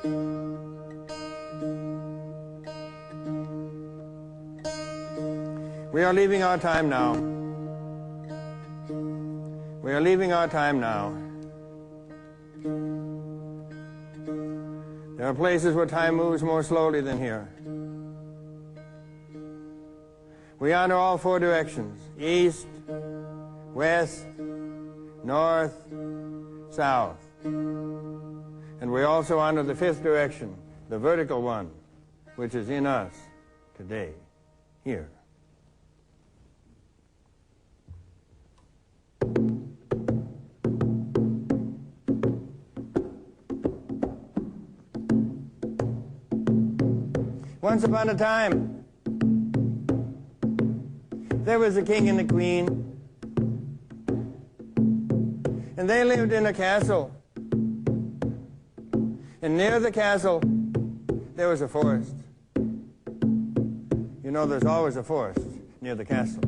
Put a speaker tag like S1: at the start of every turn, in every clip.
S1: We are leaving our time now. We are leaving our time now. There are places where time moves more slowly than here. We honor all four directions: east, west, north, south. And we also honor the fifth direction, the vertical one, which is in us today, here. Once upon a time, there was a king and a queen, and they lived in a castle. And near the castle, there was a forest. You know, there's always a forest near the castle.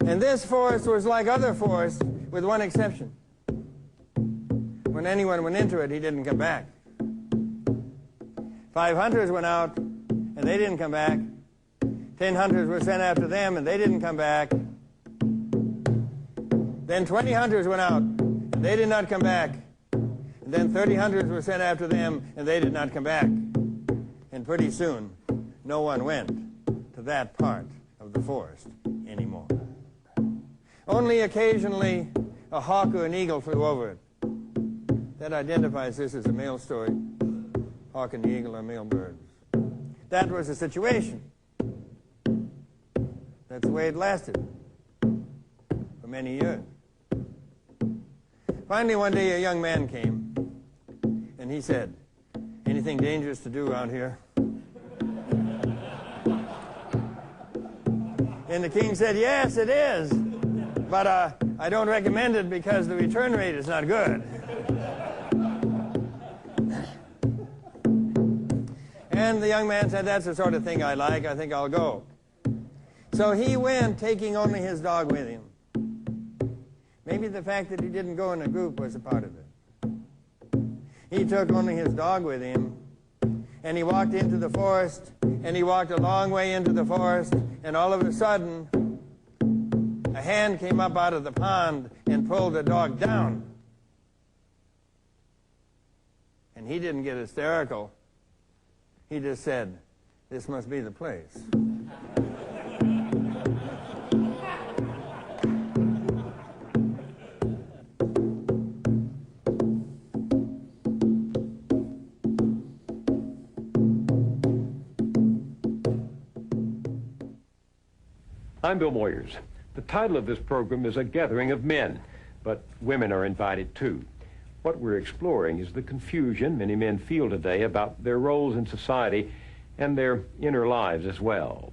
S1: And this forest was like other forests, with one exception. When anyone went into it, he didn't come back. 5 hunters went out, and they didn't come back. 10 hunters were sent after them, and they didn't come back. Then 20 hunters went out, and they did not come back. And then 30 hunters were sent after them, and they did not come back. And pretty soon, no one went to that part of the forest anymore. Only occasionally, a hawk or an eagle flew over it. That identifies this as a male story. Hawk and the eagle are male birds. That was the situation. That's the way it lasted for many years. Finally, one day, a young man came, and he said, "Anything dangerous to do out here?" And the king said, "Yes, it is, but I don't recommend it because the return rate is not good." And the young man said, "That's the sort of thing I like. I think I'll go." So he went, taking only his dog with him. Maybe the fact that he didn't go in a group was a part of it. He took only his dog with him, and he walked into the forest, and he walked a long way into the forest, and all of a sudden, a hand came up out of the pond and pulled the dog down. And he didn't get hysterical. He just said, "This must be the place."
S2: I'm Bill Moyers. The title of this program is A Gathering of Men, but women are invited too. What we're exploring is the confusion many men feel today about their roles in society and their inner lives as well.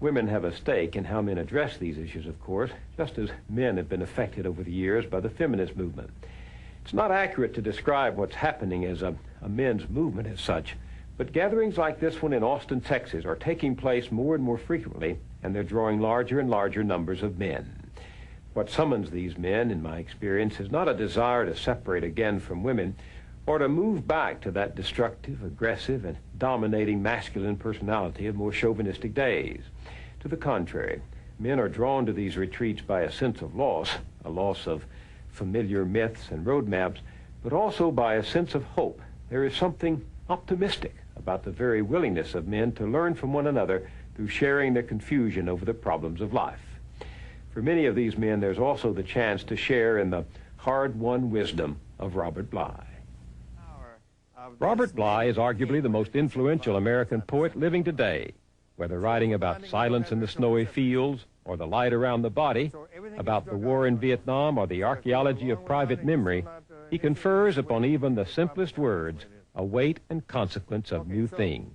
S2: Women have a stake in how men address these issues, of course, just as men have been affected over the years by the feminist movement. It's not accurate to describe what's happening as a men's movement as such, but gatherings like this one in Austin, Texas are taking place more and more frequently, and they're drawing larger and larger numbers of men. What summons these men, in my experience, is not a desire to separate again from women or to move back to that destructive, aggressive, and dominating masculine personality of more chauvinistic days. To the contrary, men are drawn to these retreats by a sense of loss, a loss of familiar myths and roadmaps, but also by a sense of hope. There is something optimistic about the very willingness of men to learn from one another through sharing their confusion over the problems of life. For many of these men, there's also the chance to share in the hard-won wisdom of Robert Bly. Robert Bly is arguably the most influential American poet living today. Whether writing about silence in the snowy fields or the light around the body, about the war in Vietnam or the archaeology of private memory, he confers upon even the simplest words a weight and consequence of new things.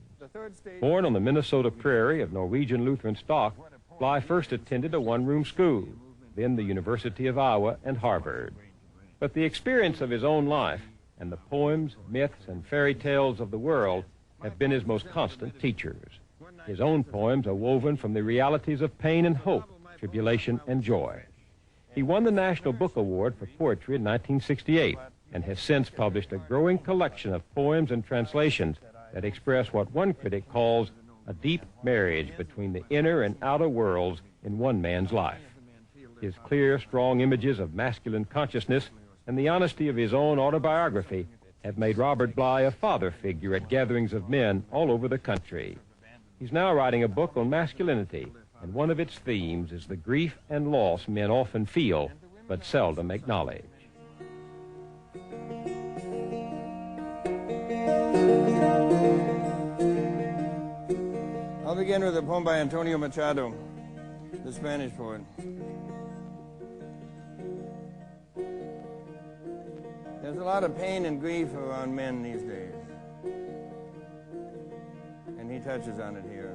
S2: Born on the Minnesota prairie of Norwegian Lutheran stock, Bly first attended a one-room school, then the University of Iowa and Harvard. But the experience of his own life and the poems, myths, and fairy tales of the world have been his most constant teachers. His own poems are woven from the realities of pain and hope, tribulation and joy. He won the National Book Award for Poetry in 1968, and has since published a growing collection of poems and translations that express what one critic calls a deep marriage between the inner and outer worlds in one man's life. His clear, strong images of masculine consciousness and the honesty of his own autobiography have made Robert Bly a father figure at gatherings of men all over the country. He's now writing a book on masculinity, and one of its themes is the grief and loss men often feel but seldom acknowledge.
S1: I'll begin with a poem by Antonio Machado, the Spanish poet. There's a lot of pain and grief around men these days, and he touches on it here.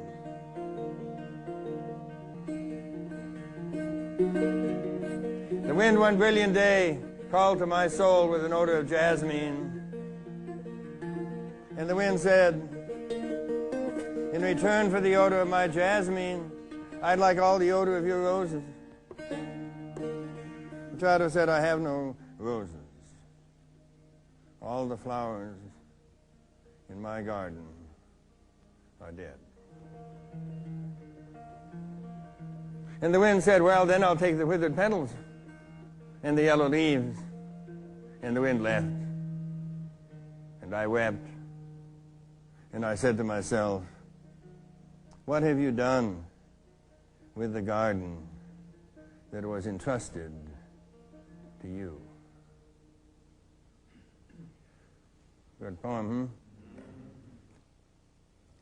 S1: The wind one brilliant day called to my soul with an odor of jasmine, and the wind said, in return for the odor of my jasmine, I'd like all the odor of your roses. Machado said, I have no roses. All the flowers in my garden are dead. And the wind said, well, then I'll take the withered petals and the yellow leaves. And the wind left. And I wept. And I said to myself, what have you done with the garden that was entrusted to you? Good poem,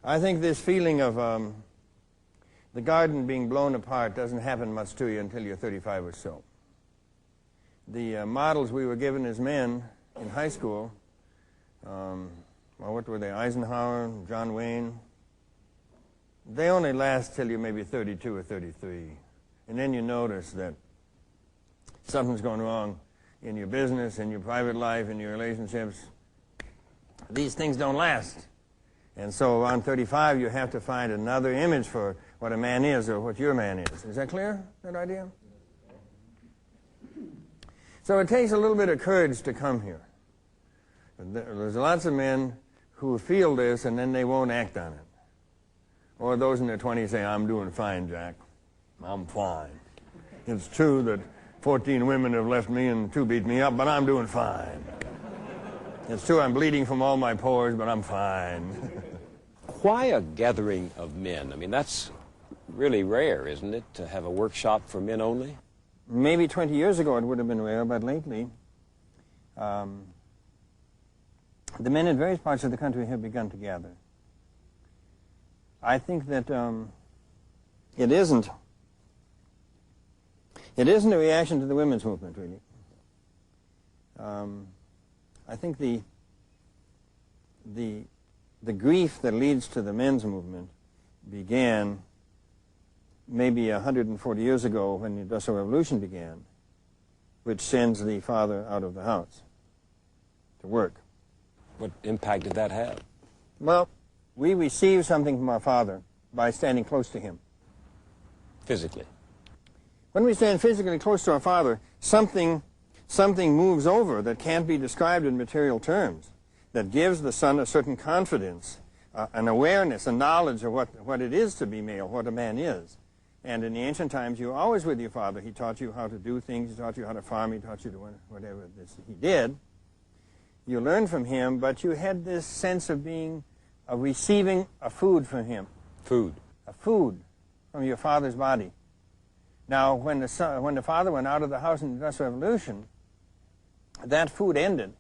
S1: I think this feeling of the garden being blown apart doesn't happen much to you until you're 35 or so. The models we were given as men in high school, well, what were they, Eisenhower, John Wayne, they only last till you're maybe 32 or 33. And then you notice that something's going wrong in your business, in your private life, in your relationships. These things don't last. And so around 35, you have to find another image for what a man is or what your man is. Is that clear, that idea? So it takes a little bit of courage to come here. There's lots of men who feel this and then they won't act on it. Or those in their 20s say, I'm doing fine, Jack. I'm fine. It's true that 14 women have left me and 2 beat me up, but I'm doing fine. It's true I'm bleeding from all my pores, but I'm fine.
S3: Why a gathering of men? I mean, that's really rare, isn't it, to have a workshop for men only?
S1: Maybe 20 years ago it would have been rare, but lately the men in various parts of the country have begun to gather. I think that it isn't a reaction to the women's movement, really. I think the grief that leads to the men's movement began maybe 140 years ago when the Industrial Revolution began, which sends the father out of the house to work.
S3: What impact did that have?
S1: Well, we receive something from our father by standing close to him.
S3: Physically?
S1: When we stand physically close to our father, something moves over that can't be described in material terms, that gives the son a certain confidence, an awareness, a knowledge of what it is to be male, what a man is. And in the ancient times, you were always with your father. He taught you how to do things. He taught you how to farm. He taught you to whatever he did. You learned from him, but you had this sense of receiving a food from him.
S3: Food.
S1: A food from your father's body. Now, when the father went out of the house in the Industrial Revolution, that food ended.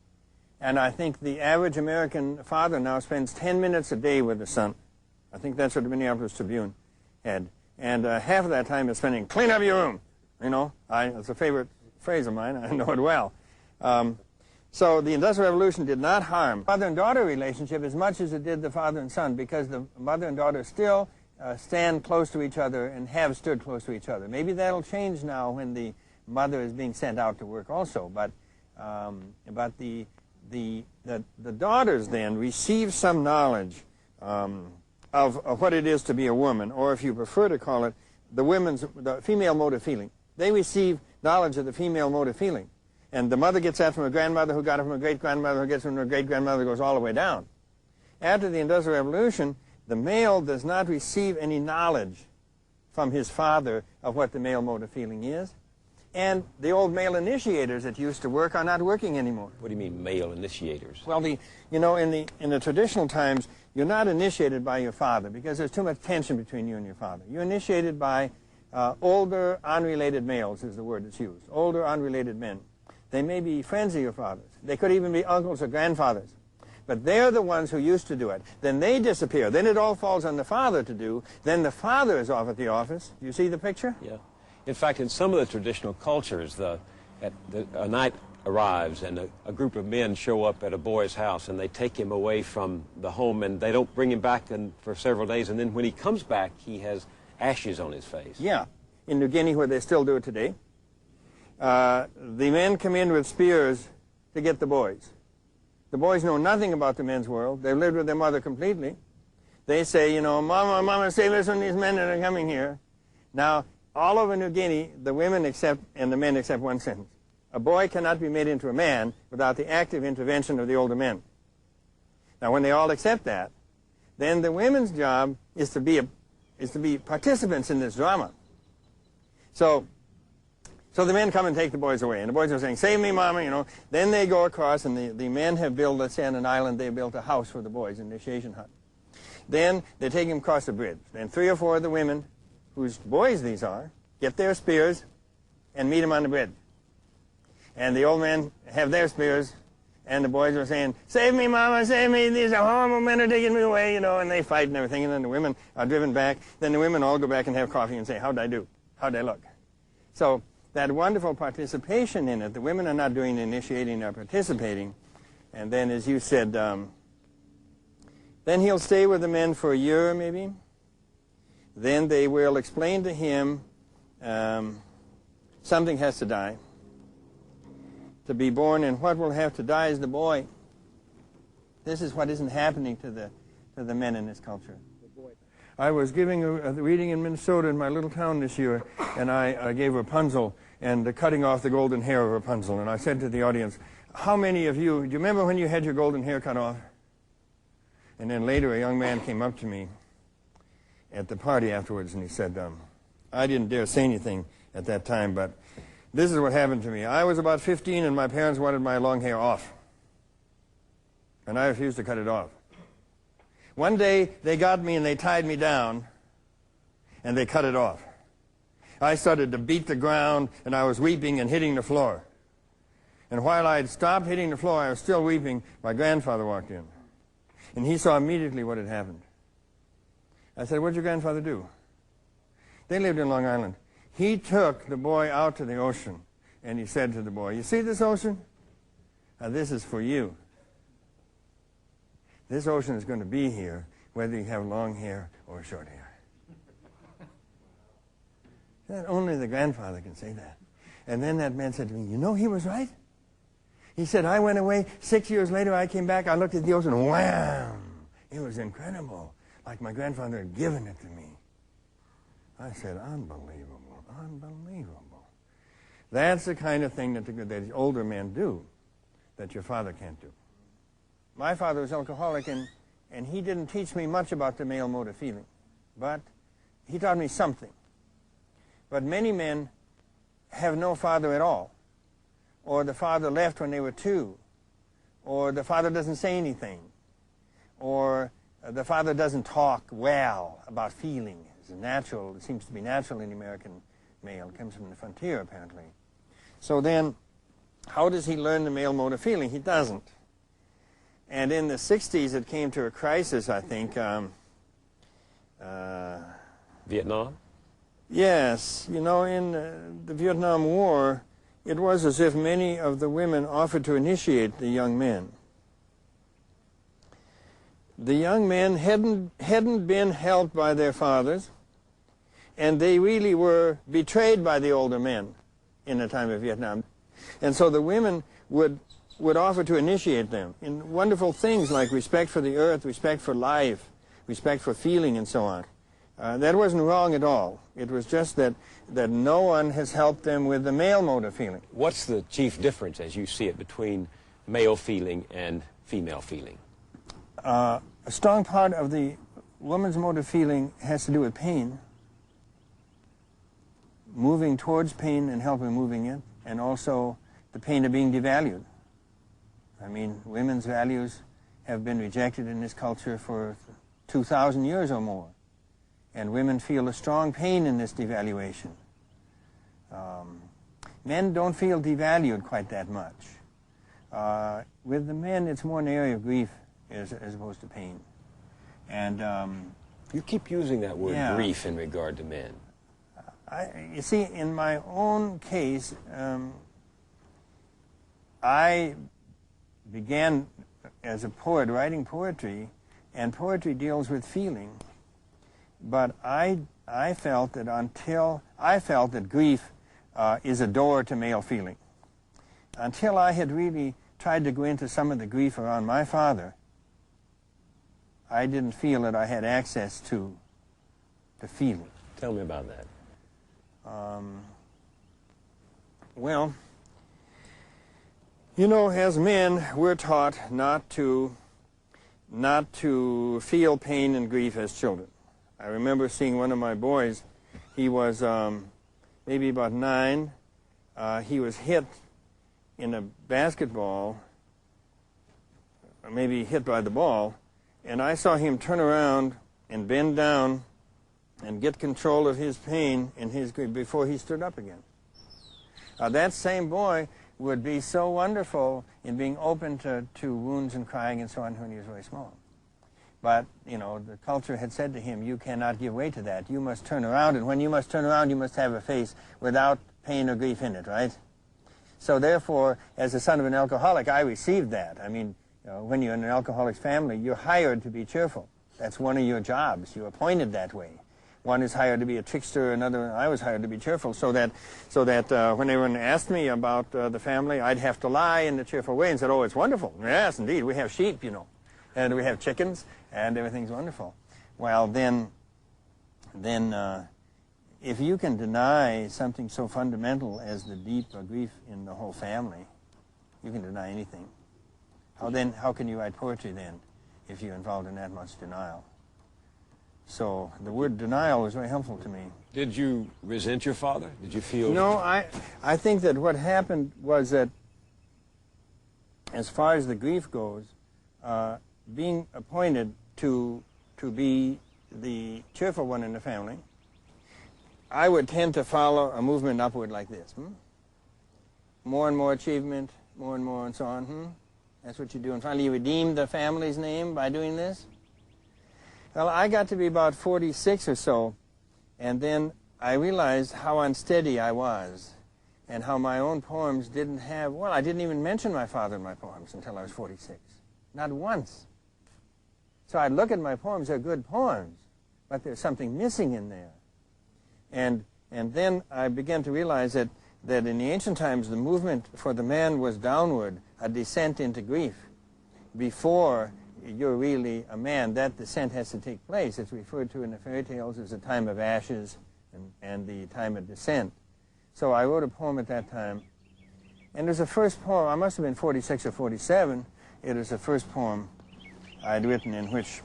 S1: And I think the average American father now spends 10 minutes a day with the son. I think that's what the Minneapolis Tribune had. And half of that time is spending, clean up your room. You know, it's a favorite phrase of mine. I know it well. So the Industrial Revolution did not harm father and daughter relationship as much as it did the father and son, because the mother and daughter still stand close to each other and have stood close to each other. Maybe that'll change now when the mother is being sent out to work also. But the daughters then receive some knowledge of what it is to be a woman, or if you prefer to call it, the female mode of feeling. They receive knowledge of the female mode of feeling. And the mother gets that from her grandmother, who got it from her great-grandmother, who gets it from her great-grandmother, goes all the way down. After the Industrial Revolution, the male does not receive any knowledge from his father of what the male mode of feeling is. And the old male initiators that used to work are not working anymore.
S3: What do you mean, male initiators?
S1: Well, in the traditional times, you're not initiated by your father because there's too much tension between you and your father. You're initiated by older, unrelated males is the word that's used. Older, unrelated men. They may be friends of your father's. They could even be uncles or grandfathers. But they're the ones who used to do it. Then they disappear. Then it all falls on the father to do. Then the father is off at the office. Do you see the picture?
S3: Yeah. In fact, in some of the traditional cultures, a night arrives and a group of men show up at a boy's house and they take him away from the home and they don't bring him back for several days. And then when he comes back, he has ashes on his face.
S1: Yeah. In New Guinea, where they still do it today, the men come in with spears to get the boys. The boys know nothing about the men's world. They've lived with their mother completely. They say, Mama, Mama, save us from these men that are coming here. Now, all over New Guinea, the women and the men accept one sentence. A boy cannot be made into a man without the active intervention of the older men. Now, when they all accept that, then the women's job is to be participants in this drama. So the men come and take the boys away, and the boys are saying, save me, Mama, Then they go across, and the men have built, let's say on an island, they built a house for the boys, an initiation hut. Then they take them across the bridge. Then 3 or 4 of the women, whose boys these are, get their spears and meet them on the bridge. And the old men have their spears, and the boys are saying, save me, Mama, save me, these are horrible men are taking me away, and they fight and everything, and then the women are driven back. Then the women all go back and have coffee and say, how'd I do? How'd I look? So that wonderful participation in it, the women are not doing the initiating or participating. And then, as you said, then he'll stay with the men for a year, maybe. Then they will explain to him something has to die to be born, and what will have to die is the boy. This is what isn't happening to the men in this culture. I was giving a reading in Minnesota in my little town this year, and I gave Rapunzel and the cutting off the golden hair of Rapunzel. And I said to the audience, how many of you, do you remember when you had your golden hair cut off? And then later a young man came up to me at the party afterwards, and he said, I didn't dare say anything at that time, but this is what happened to me. I was about 15, and my parents wanted my long hair off. And I refused to cut it off. One day, they got me and they tied me down, and they cut it off. I started to beat the ground, and I was weeping and hitting the floor. And while I had stopped hitting the floor, I was still weeping. My grandfather walked in, and he saw immediately what had happened. I said, what did your grandfather do? They lived in Long Island. He took the boy out to the ocean, and he said to the boy, you see this ocean? Now, this is for you. This ocean is going to be here, whether you have long hair or short hair. Only the grandfather can say that. And then that man said to me, he was right. He said, I went away. 6 years later, I came back. I looked at the ocean, and wham! It was incredible, like my grandfather had given it to me. I said, unbelievable, unbelievable. That's the kind of thing that the older men do that your father can't do. My father was alcoholic, and he didn't teach me much about the male mode of feeling. But he taught me something. But many men have no father at all. Or the father left when they were 2. Or the father doesn't say anything. Or the father doesn't talk well about feeling. It's natural. It seems to be natural in the American male. It comes from the frontier, apparently. So then, how does he learn the male mode of feeling? He doesn't. And in the 60s, it came to a crisis, I think.
S3: Vietnam?
S1: Yes. In the Vietnam War, it was as if many of the women offered to initiate the young men. The young men hadn't been helped by their fathers, and they really were betrayed by the older men in the time of Vietnam. And so the women would offer to initiate them in wonderful things like respect for the earth, respect for life, respect for feeling, and so on. That wasn't wrong at all. It was just that no one has helped them with the male mode of feeling.
S3: What's the chief difference, as you see it, between male feeling and female feeling?
S1: A strong part of the woman's mode of feeling has to do with pain, moving towards pain and helping moving it, and also the pain of being devalued. I mean, women's values have been rejected in this culture for 2,000 years or more, and women feel a strong pain in this devaluation. Men don't feel devalued quite that much. With the men, it's more an area of grief as opposed to pain. And
S3: you keep using that word,
S1: yeah,
S3: grief, in regard to men.
S1: You see, in my own case, I began as a poet writing poetry, and poetry deals with feeling. But I felt that grief is a door to male feeling. Until I had really tried to go into some of the grief around my father, I didn't feel that I had access to feeling.
S3: Tell me about that.
S1: Well, you know, as men, we're taught not to feel pain and grief as children. I remember seeing one of my boys. He was maybe about 9. He was hit in a basketball, or maybe hit by the ball, and I saw him turn around and bend down and get control of his pain and his grief before he stood up again. That same boy would be so wonderful in being open to wounds and crying and so on when he was very small. But, you know, the culture had said to him, you cannot give way to that. You must turn around, and when you must turn around, you must have a face without pain or grief in it, right? So therefore, as the son of an alcoholic, I received that. I mean, you know, when you're in an alcoholic's family, you're hired to be cheerful. That's one of your jobs. You're appointed that way. One is hired to be a trickster, another, I was hired to be cheerful, so that when everyone asked me about the family, I'd have to lie in a cheerful way and said, oh, it's wonderful. Yes, indeed, we have sheep, you know, and we have chickens, and everything's wonderful. Well, then if you can deny something so fundamental as the deep grief in the whole family, you can deny anything. How can you write poetry then if you're involved in that much denial? So the word denial was very helpful to me.
S3: Did you resent your father? Did you feel...
S1: No, I think that what happened was that as far as the grief goes, being appointed to be the cheerful one in the family, I would tend to follow a movement upward like this. More and more achievement, more and so on. That's what you do. And finally you redeem the family's name by doing this. Well, I got to be about 46 or so, and then I realized how unsteady I was and how my own poems didn't have, well, I didn't even mention my father in my poems until I was 46. Not once. So I'd look at my poems, they're good poems, but there's something missing in there. And then I began to realize that in the ancient times, the movement for the man was downward, a descent into grief. Before you're really a man, that descent has to take place. It's referred to in the fairy tales as the time of ashes and the time of descent. So I wrote a poem at that time. And there's a first poem, I must have been 46 or 47. It is the first poem I'd written in which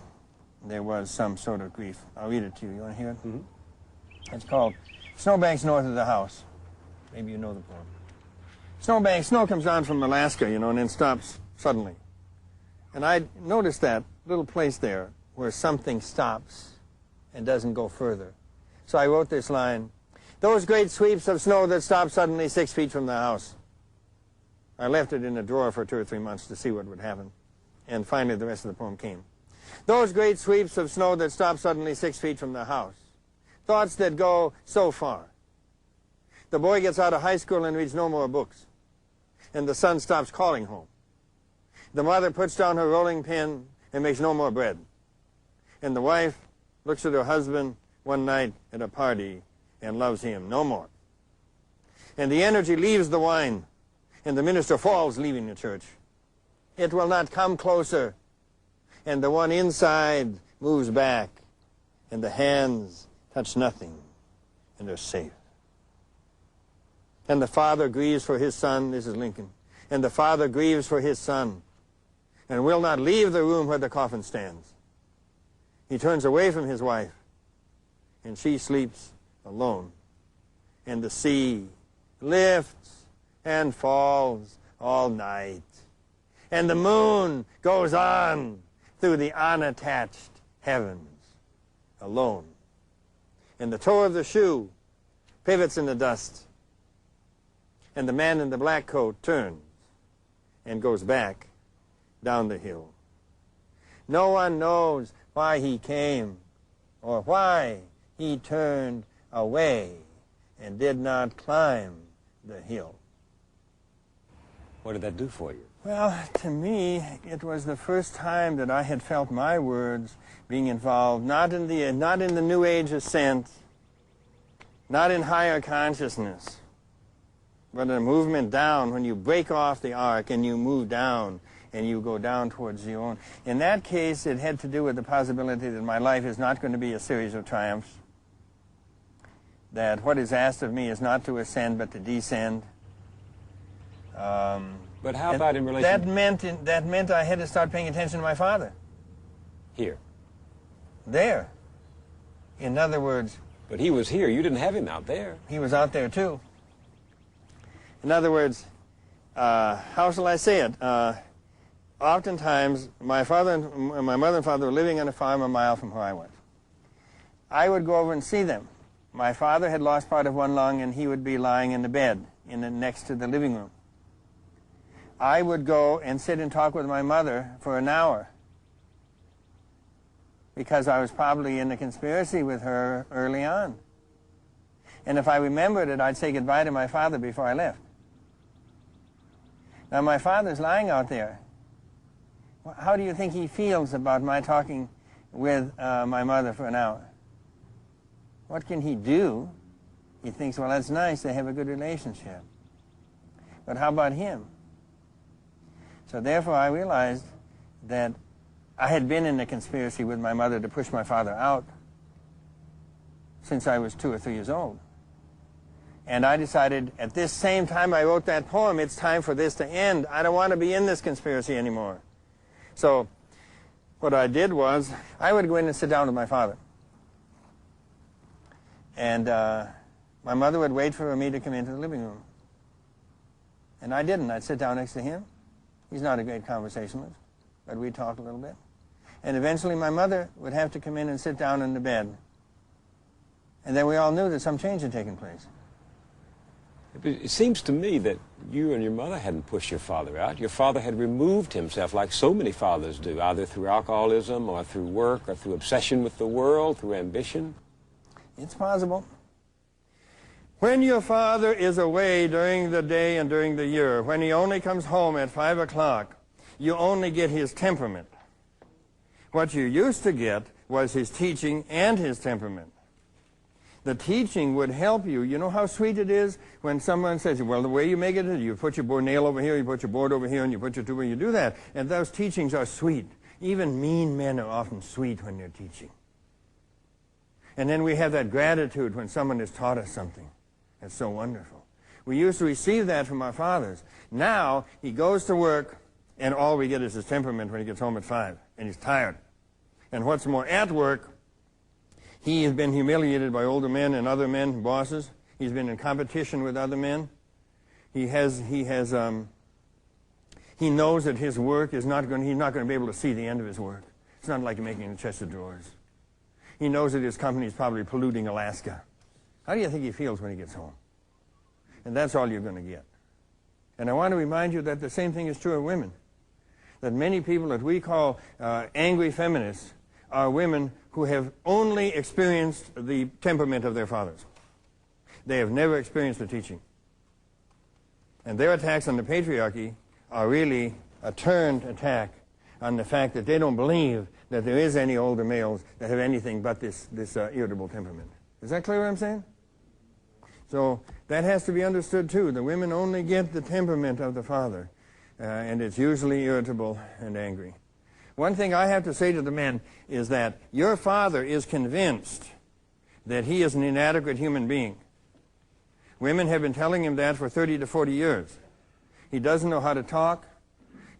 S1: there was some sort of grief. I'll read it to you. You want to hear it? Mm-hmm. It's called Snowbanks North of the House. Maybe you know the poem. Snowbanks, snow comes down from Alaska, you know, and then stops suddenly. And I noticed that little place there where something stops and doesn't go further. So I wrote this line, those great sweeps of snow that stop suddenly 6 feet from the house. I left it in a drawer for 2 or 3 months to see what would happen. And finally the rest of the poem came. Those great sweeps of snow that stop suddenly 6 feet from the house. Thoughts that go so far. The boy gets out of high school and reads no more books. And the son stops calling home. The mother puts down her rolling pin and makes no more bread. And the wife looks at her husband one night at a party and loves him no more. And the energy leaves the wine, and the minister falls leaving the church. It will not come closer. And the one inside moves back and the hands touch nothing, and they're safe. And the father grieves for his son, this is Lincoln, and the father grieves for his son, and will not leave the room where the coffin stands. He turns away from his wife, and she sleeps alone. And the sea lifts and falls all night. And the moon goes on through the unattached heavens, alone. And the toe of the shoe pivots in the dust. And the man in the black coat turns and goes back down the hill. No one knows why he came or why he turned away and did not climb the hill.
S3: What did that do for you?
S1: Well, to me, it was the first time that I had felt my words being involved, not in the New Age ascent, not in higher consciousness, but a movement down when you break off the arc and you move down and you go down towards your own. In that case, it had to do with the possibility that my life is not going to be a series of triumphs, that what is asked of me is not to ascend but to descend.
S3: But how about in relation...
S1: That meant I had to start paying attention to my father.
S3: Here.
S1: There. In other words...
S3: But he was here. You didn't have him out there.
S1: He was out there, too. In other words, how shall I say it? Oftentimes, my mother and father were living on a farm a mile from where I was. I would go over and see them. My father had lost part of one lung, and he would be lying in the bed next to the living room. I would go and sit and talk with my mother for an hour because I was probably in a conspiracy with her early on. And if I remembered it, I'd say goodbye to my father before I left. Now, my father's lying out there. How do you think he feels about my talking with my mother for an hour? What can he do? He thinks, well, that's nice, they have a good relationship. But how about him? So therefore, I realized that I had been in a conspiracy with my mother to push my father out since I was 2 or 3 years old. And I decided at this same time I wrote that poem, it's time for this to end. I don't want to be in this conspiracy anymore. So what I did was I would go in and sit down with my father. And my mother would wait for me to come into the living room. And I didn't. I'd sit down next to him. He's not a great conversationalist, but we'd talk a little bit. And eventually my mother would have to come in and sit down in the bed. And then we all knew that some change had taken place.
S3: It seems to me that you and your mother hadn't pushed your father out. Your father had removed himself like so many fathers do, either through alcoholism or through work or through obsession with the world, through ambition.
S1: It's possible. When your father is away during the day and during the year, when he only comes home at 5 o'clock, you only get his temperament. What you used to get was his teaching and his temperament. The teaching would help you. You know how sweet it is when someone says, well, the way you make it is you put your nail over here, you put your board over here, and you put your tube, and you do that. And those teachings are sweet. Even mean men are often sweet when they're teaching. And then we have that gratitude when someone has taught us something. It's so wonderful. We used to receive that from our fathers. Now, he goes to work, and all we get is his temperament when he gets home at 5, and he's tired. And what's more, at work, he has been humiliated by older men and other men, bosses. He's been in competition with other men. He knows that his work is not going. He's not going to be able to see the end of his work. It's not like making a chest of drawers. He knows that his company is probably polluting Alaska. How do you think he feels when he gets home? And that's all you're going to get. And I want to remind you that the same thing is true of women. That many people that we call angry feminists are women who have only experienced the temperament of their fathers. They have never experienced the teaching. And their attacks on the patriarchy are really a turned attack on the fact that they don't believe that there is any older males that have anything but this irritable temperament. Is that clear what I'm saying? So that has to be understood too. The women only get the temperament of the father, and it's usually irritable and angry. One thing I have to say to the men is that your father is convinced that he is an inadequate human being. Women have been telling him that for 30 to 40 years. He doesn't know how to talk.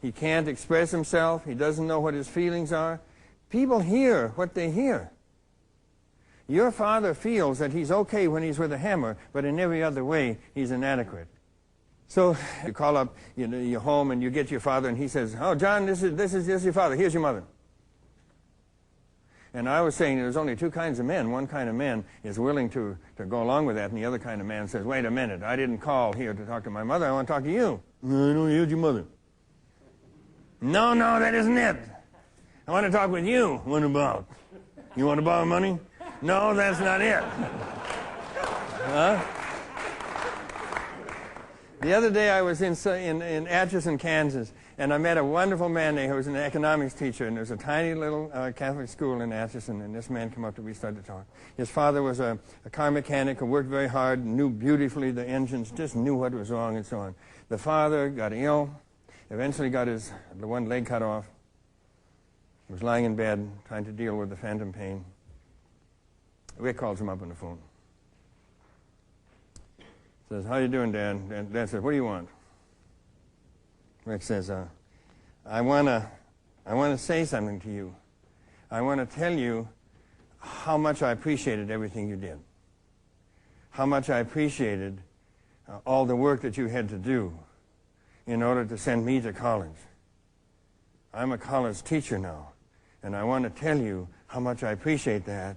S1: He can't express himself. He doesn't know what his feelings are. People hear what they hear. Your father feels that he's okay when he's with a hammer, but in every other way, he's inadequate. So you call up your home and you get your father, and he says, "Oh, John, this is your father. Here's your mother." And I was saying there's only two kinds of men. One kind of man is willing to go along with that, and the other kind of man says, "Wait a minute, I didn't call here to talk to my mother. I want to talk to you." "No, here's your mother." No, that isn't it. I want to talk with you. What about? You want to borrow money? No, that's not it. Huh? The other day I was in Atchison, Kansas, and I met a wonderful man there who was an economics teacher, and there's a tiny little Catholic school in Atchison, and this man came up to me, we started to talk. His father was a car mechanic who worked very hard, knew beautifully the engines, just knew what was wrong and so on. The father got ill, eventually got the one leg cut off. He was lying in bed trying to deal with the phantom pain. Rick calls him up on the phone. Says, "How you doing, Dad?" And Dad says, "What do you want?" Rick says, I want to say something to you. I want to tell you how much I appreciated everything you did. How much I appreciated all the work that you had to do in order to send me to college. I'm a college teacher now, and I want to tell you how much I appreciate that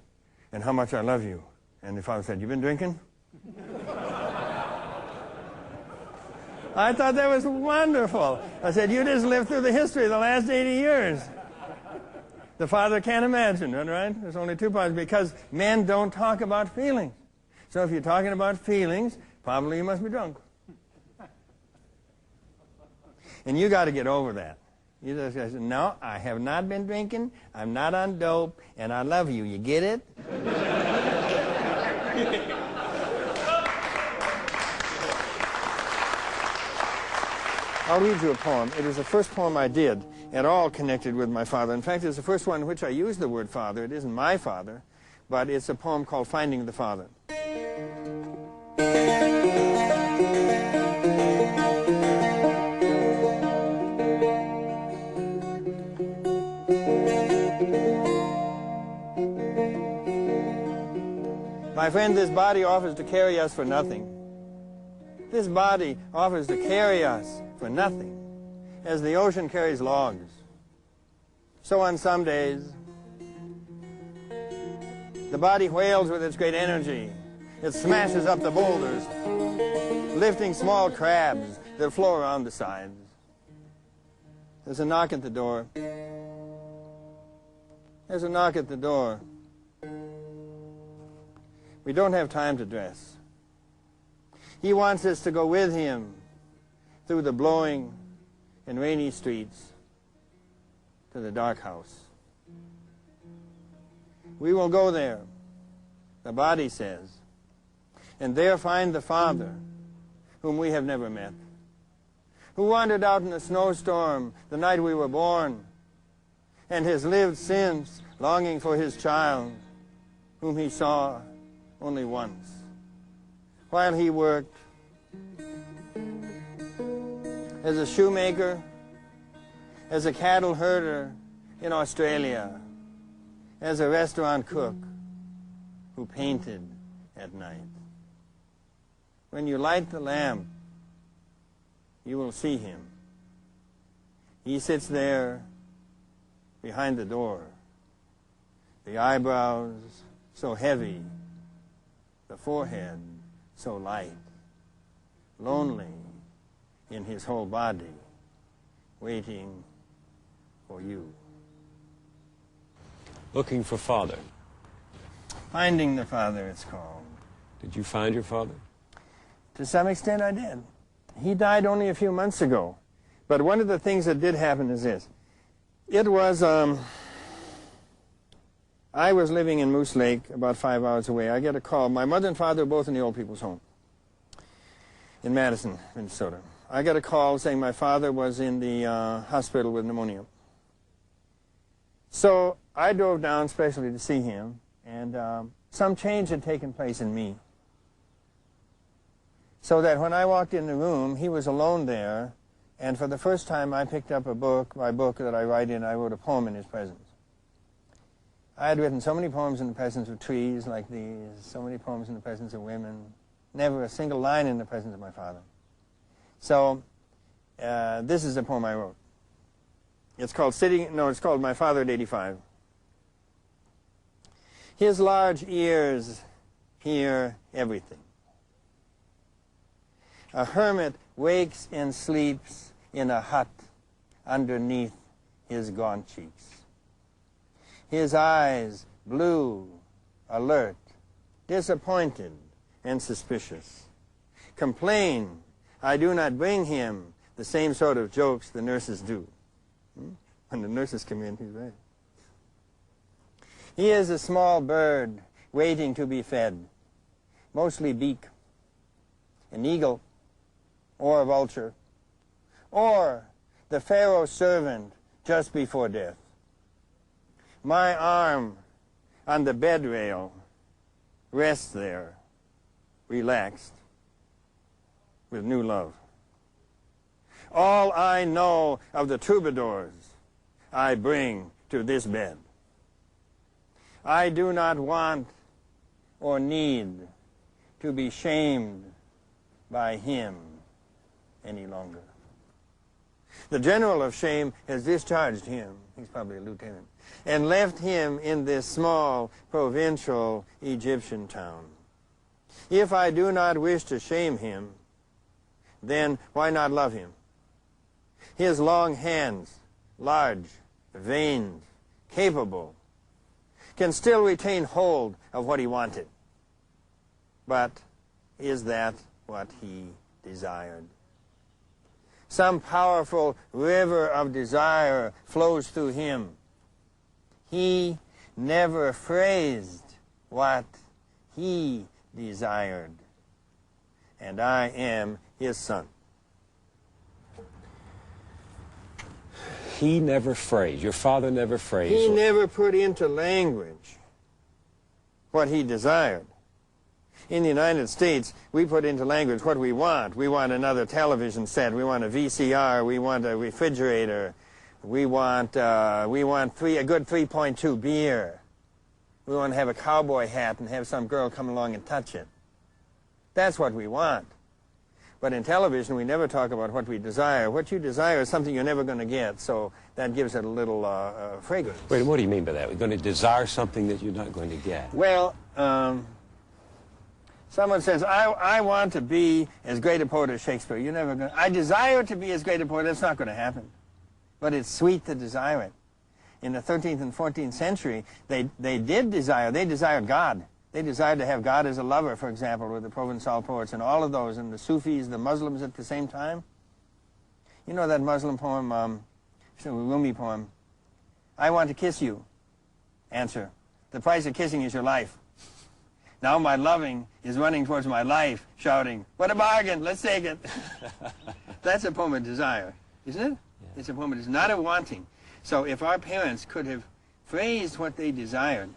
S1: and how much I love you." And the father said, "You been drinking?" I thought that was wonderful. I said, "You just lived through the history of the last 80 years. The father can't imagine, right? There's only two parts, because men don't talk about feelings. So if you're talking about feelings, probably you must be drunk. And you got to get over that. You just say, "No, I have not been drinking, I'm not on dope, and I love you." You get it? I'll read you a poem. It is the first poem I did at all connected with my father. In fact, it's the first one in which I used the word father. It isn't my father, but it's a poem called "Finding the Father." My friend, this body offers to carry us for nothing. This body offers to carry us for nothing, as the ocean carries logs. So on some days, the body wails with its great energy. It smashes up the boulders, lifting small crabs that flow around the sides. There's a knock at the door. There's a knock at the door. We don't have time to dress. He wants us to go with him through the blowing and rainy streets to the dark house. We will go there, the body says, and there find the Father whom we have never met, who wandered out in a snowstorm the night we were born, and has lived since longing for his child, whom he saw only once, while he worked as a shoemaker, as a cattle herder in Australia, as a restaurant cook who painted at night. When you light the lamp, you will see him. He sits there behind the door, the eyebrows so heavy, the forehead so light, lonely in his whole body, waiting for you.
S3: Looking for Father.
S1: Finding the Father, it's called.
S3: Did you find your father?
S1: To some extent, I did. He died only a few months ago. But one of the things that did happen is this. It was, I was living in Moose Lake, about 5 hours away. I get a call. My mother and father were both in the old people's home in Madison, Minnesota. I got a call saying my father was in the hospital with pneumonia. So I drove down specially to see him, and some change had taken place in me. So that when I walked in the room, he was alone there, and for the first time I picked up a book, my book that I write in. I wrote a poem in his presence. I had written so many poems in the presence of trees like these, so many poems in the presence of women, never a single line in the presence of my father. So this is the poem I wrote. It's called My Father at 85. His large ears hear everything. A hermit wakes and sleeps in a hut underneath his gaunt cheeks. His eyes blue, alert, disappointed, and suspicious. Complain, I do not bring him the same sort of jokes the nurses do. When the nurses come in, he's right. He is a small bird waiting to be fed, mostly beak, an eagle, or a vulture, or the Pharaoh's servant just before death. My arm on the bed rail rests there, relaxed, with new love. All I know of the troubadours I bring to this bed. I do not want or need to be shamed by him any longer. The general of shame has discharged him, he's probably a lieutenant, and left him in this small provincial Egyptian town. If I do not wish to shame him, then why not love him? His long hands, large, veined, capable, can still retain hold of what he wanted. But is that what he desired? Some powerful river of desire flows through him. He never phrased what he desired. And I am his son.
S3: He never phrased. Your father never phrased.
S1: He never put into language what he desired. In the United States, we put into language what we want. We want another television set. We want a VCR. We want a refrigerator. We want a good 3.2 beer. We want to have a cowboy hat and have some girl come along and touch it. That's what we want. But in television, we never talk about what we desire. What you desire is something you're never going to get, so that gives it a little fragrance.
S3: Wait, what do you mean by that? We're going to desire something that you're not going to get.
S1: Well, someone says, I want to be as great a poet as Shakespeare. You're never going to. I desire to be as great a poet. That's not going to happen. But it's sweet to desire it. In the 13th and 14th century, they did desire. They desired God. They desired to have God as a lover, for example, with the Provençal poets and all of those, and the Sufis, the Muslims at the same time. You know that Muslim poem, it's a Rumi poem, I want to kiss you. Answer, the price of kissing is your life. Now my loving is running towards my life, shouting, what a bargain, let's take it. That's a poem of desire, isn't it? Yeah. It's a poem, it's not a wanting. So if our parents could have phrased what they desired,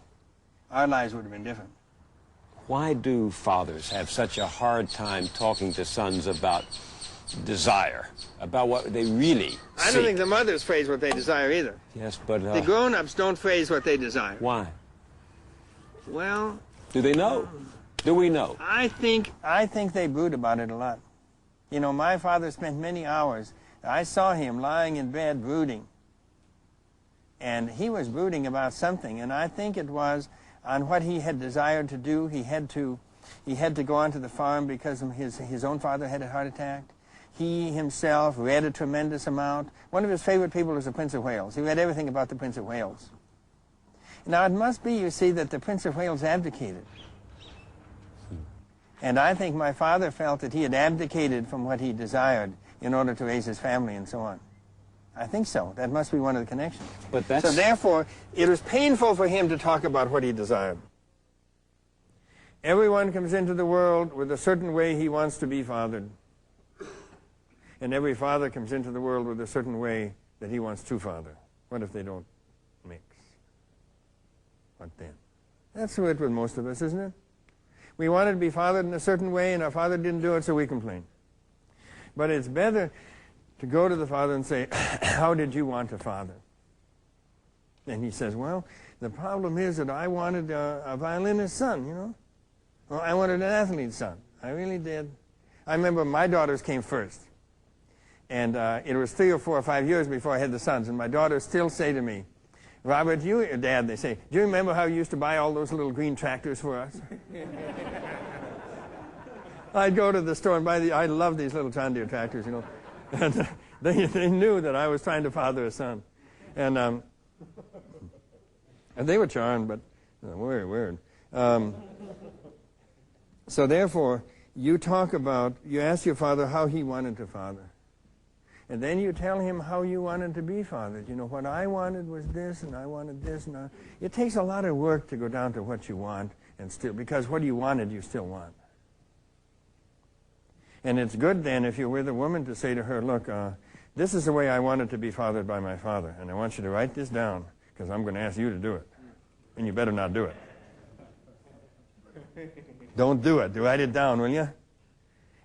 S1: our lives would have been different.
S3: Why do fathers have such a hard time talking to sons about desire, about what they really seek?
S1: I don't think the mothers phrase what they desire either.
S3: Yes, but...
S1: the grown-ups don't phrase what they desire.
S3: Why?
S1: Well...
S3: Do they know? Do we know?
S1: I think they brood about it a lot. You know, my father spent many hours. I saw him lying in bed brooding. And he was brooding about something, and I think it was on what he had desired to do. He had to go onto the farm because his own father had a heart attack. He himself read a tremendous amount. One of his favorite people was the Prince of Wales. He read everything about the Prince of Wales. Now, it must be, you see, that the Prince of Wales abdicated. And I think my father felt that he had abdicated from what he desired in order to raise his family and so on. I think so. That must be one of the connections.
S3: But that's...
S1: So therefore, it was painful for him to talk about what he desired. Everyone comes into the world with a certain way he wants to be fathered. And every father comes into the world with a certain way that he wants to father. What if they don't mix? What then? That's the way it with most of us, isn't it? We wanted to be fathered in a certain way, and our father didn't do it, so we complain. But it's better to go to the father and say, how did you want to father? And he says, well, the problem is that I wanted a violinist's son, you know. Well, I wanted an athlete's son. I really did. I remember my daughters came first. And it was 3 or 4 or 5 years before I had the sons. And my daughters still say to me, Robert, Dad, they say, do you remember how you used to buy all those little green tractors for us? I'd go to the store and buy I love these little John Deere tractors, you know. And they knew that I was trying to father a son. And they were charmed, but very weird. So therefore, you ask your father how he wanted to father. And then you tell him how you wanted to be fathered. You know, what I wanted was this, and I wanted this. It takes a lot of work to go down to what you want, because what you wanted, you still want. And it's good then, if you're with a woman, to say to her, look, this is the way I wanted to be fathered by my father, and I want you to write this down, because I'm going to ask you to do it. And you better not do it. Don't do it. Write it down, will you?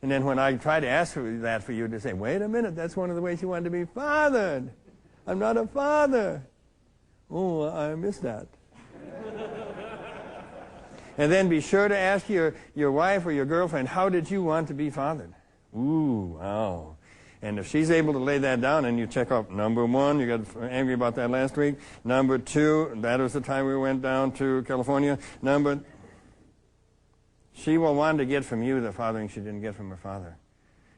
S1: And then when I try to ask for that for you, to say, wait a minute, that's one of the ways you wanted to be fathered. I'm not a father. Oh, I missed that. And then be sure to ask your wife or your girlfriend, how did you want to be fathered? Ooh, wow. And if she's able to lay that down, and you check off number 1, you got angry about that last week. Number 2, that was the time we went down to California. She will want to get from you the fathering she didn't get from her father.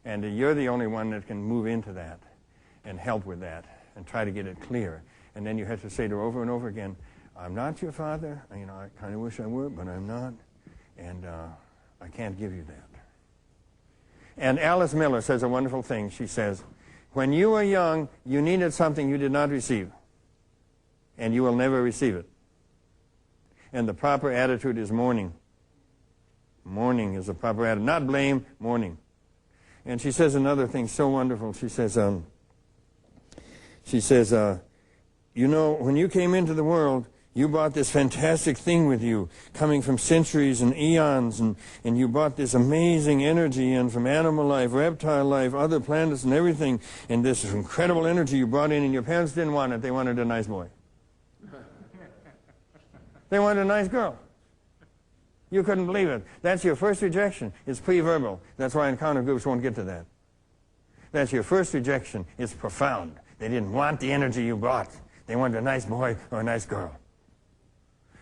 S1: And you're the only one that can move into that and help with that and try to get it clear. And then you have to say to her over and over again, I'm not your father. You know, I kind of wish I were, but I'm not. And I can't give you that. And Alice Miller says a wonderful thing. She says, when you were young, you needed something you did not receive. And you will never receive it. And the proper attitude is mourning. Mourning is the proper attitude. Not blame, mourning. And she says another thing so wonderful. She says, you know, when you came into the world, you brought this fantastic thing with you, coming from centuries and eons, and you brought this amazing energy in from animal life, reptile life, other planets and everything, and this incredible energy you brought in, and your parents didn't want it. They wanted a nice boy. They wanted a nice girl. You couldn't believe it. That's your first rejection. It's pre-verbal. That's why encounter groups won't get to that. That's your first rejection. It's profound. They didn't want the energy you brought. They wanted a nice boy or a nice girl.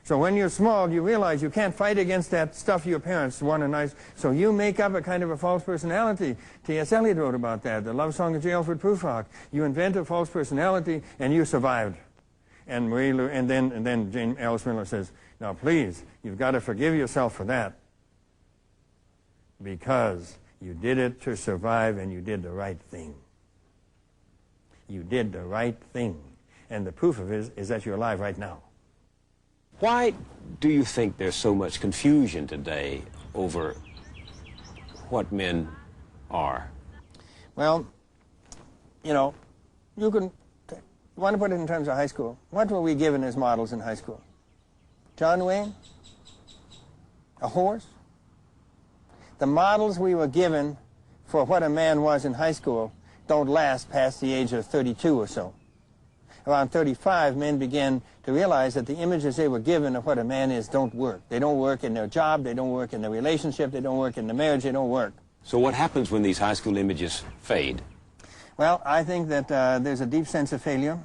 S1: So when you're small, you realize you can't fight against that stuff your parents want a nice... So you make up a kind of a false personality. T.S. Eliot wrote about that, the love song of J. Alfred Prufrock. You invent a false personality, and you survived. And then Alice Miller says, now please, you've got to forgive yourself for that, because you did it to survive, and you did the right thing. You did the right thing. And the proof of it is that you're alive right now.
S3: Why do you think there's so much confusion today over what men are?
S1: Well, you know, you want to put it in terms of high school. What were we given as models in high school? John Wayne? A horse? The models we were given for what a man was in high school don't last past the age of 32 or so. Around 35, men began to realize that the images they were given of what a man is don't work. They don't work in their job, they don't work in their relationship, they don't work in the marriage, they don't work.
S3: So what happens when these high school images fade?
S1: Well, I think that there's a deep sense of failure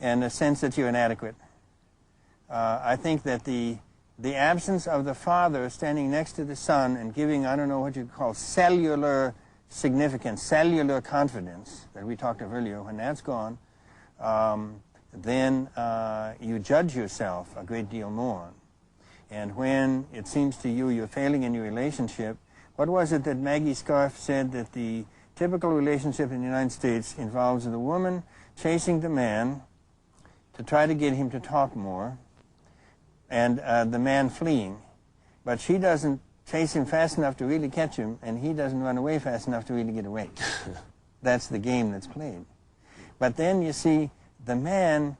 S1: and a sense that you're inadequate. I think that the absence of the father standing next to the son and giving, I don't know what you call, cellular significance, cellular confidence that we talked of earlier, when that's gone, then you judge yourself a great deal more. And when it seems to you you're failing in your relationship, what was it that Maggie Scarf said, that the typical relationship in the United States involves the woman chasing the man to try to get him to talk more, and the man fleeing. But she doesn't chase him fast enough to really catch him, and he doesn't run away fast enough to really get away. That's the game that's played. But then, you see, the man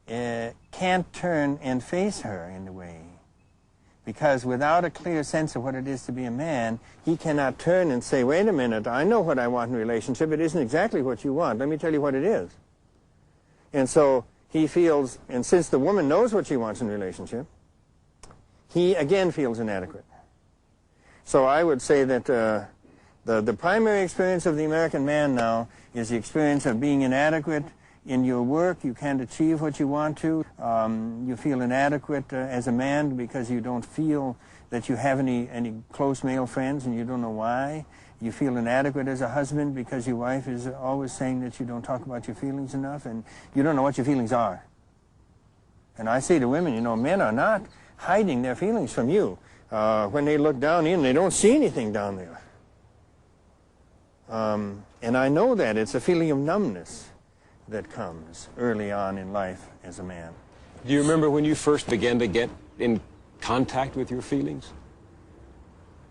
S1: can't turn and face her in a way. Because without a clear sense of what it is to be a man, he cannot turn and say, wait a minute, I know what I want in a relationship. It isn't exactly what you want. Let me tell you what it is. And so he feels, and since the woman knows what she wants in a relationship, he again feels inadequate. So I would say that the primary experience of the American man now is the experience of being inadequate in your work. You can't achieve what you want to. You feel inadequate as a man because you don't feel that you have any close male friends, and you don't know why. You feel inadequate as a husband because your wife is always saying that you don't talk about your feelings enough, and you don't know what your feelings are. And I say to women, you know, men are not hiding their feelings from you. When they look down in, they don't see anything down there. And I know that. It's a feeling of numbness that comes early on in life as a man.
S3: Do you remember when you first began to get in contact with your feelings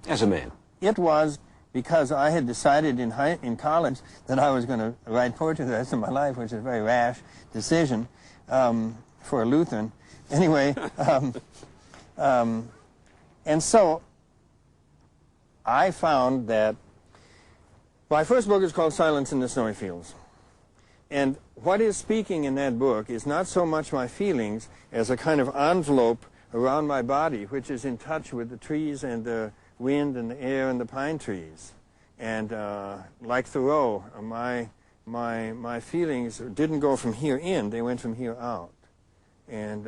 S3: as a man?
S1: It was because I had decided in college that I was going to write poetry the rest of my life, which is a very rash decision for a Lutheran. Anyway, and so I found that my first book is called Silence in the Snowy Fields. And what is speaking in that book is not so much my feelings as a kind of envelope around my body, which is in touch with the trees and the wind and the air and the pine trees. And like Thoreau, my feelings didn't go from here in, they went from here out. And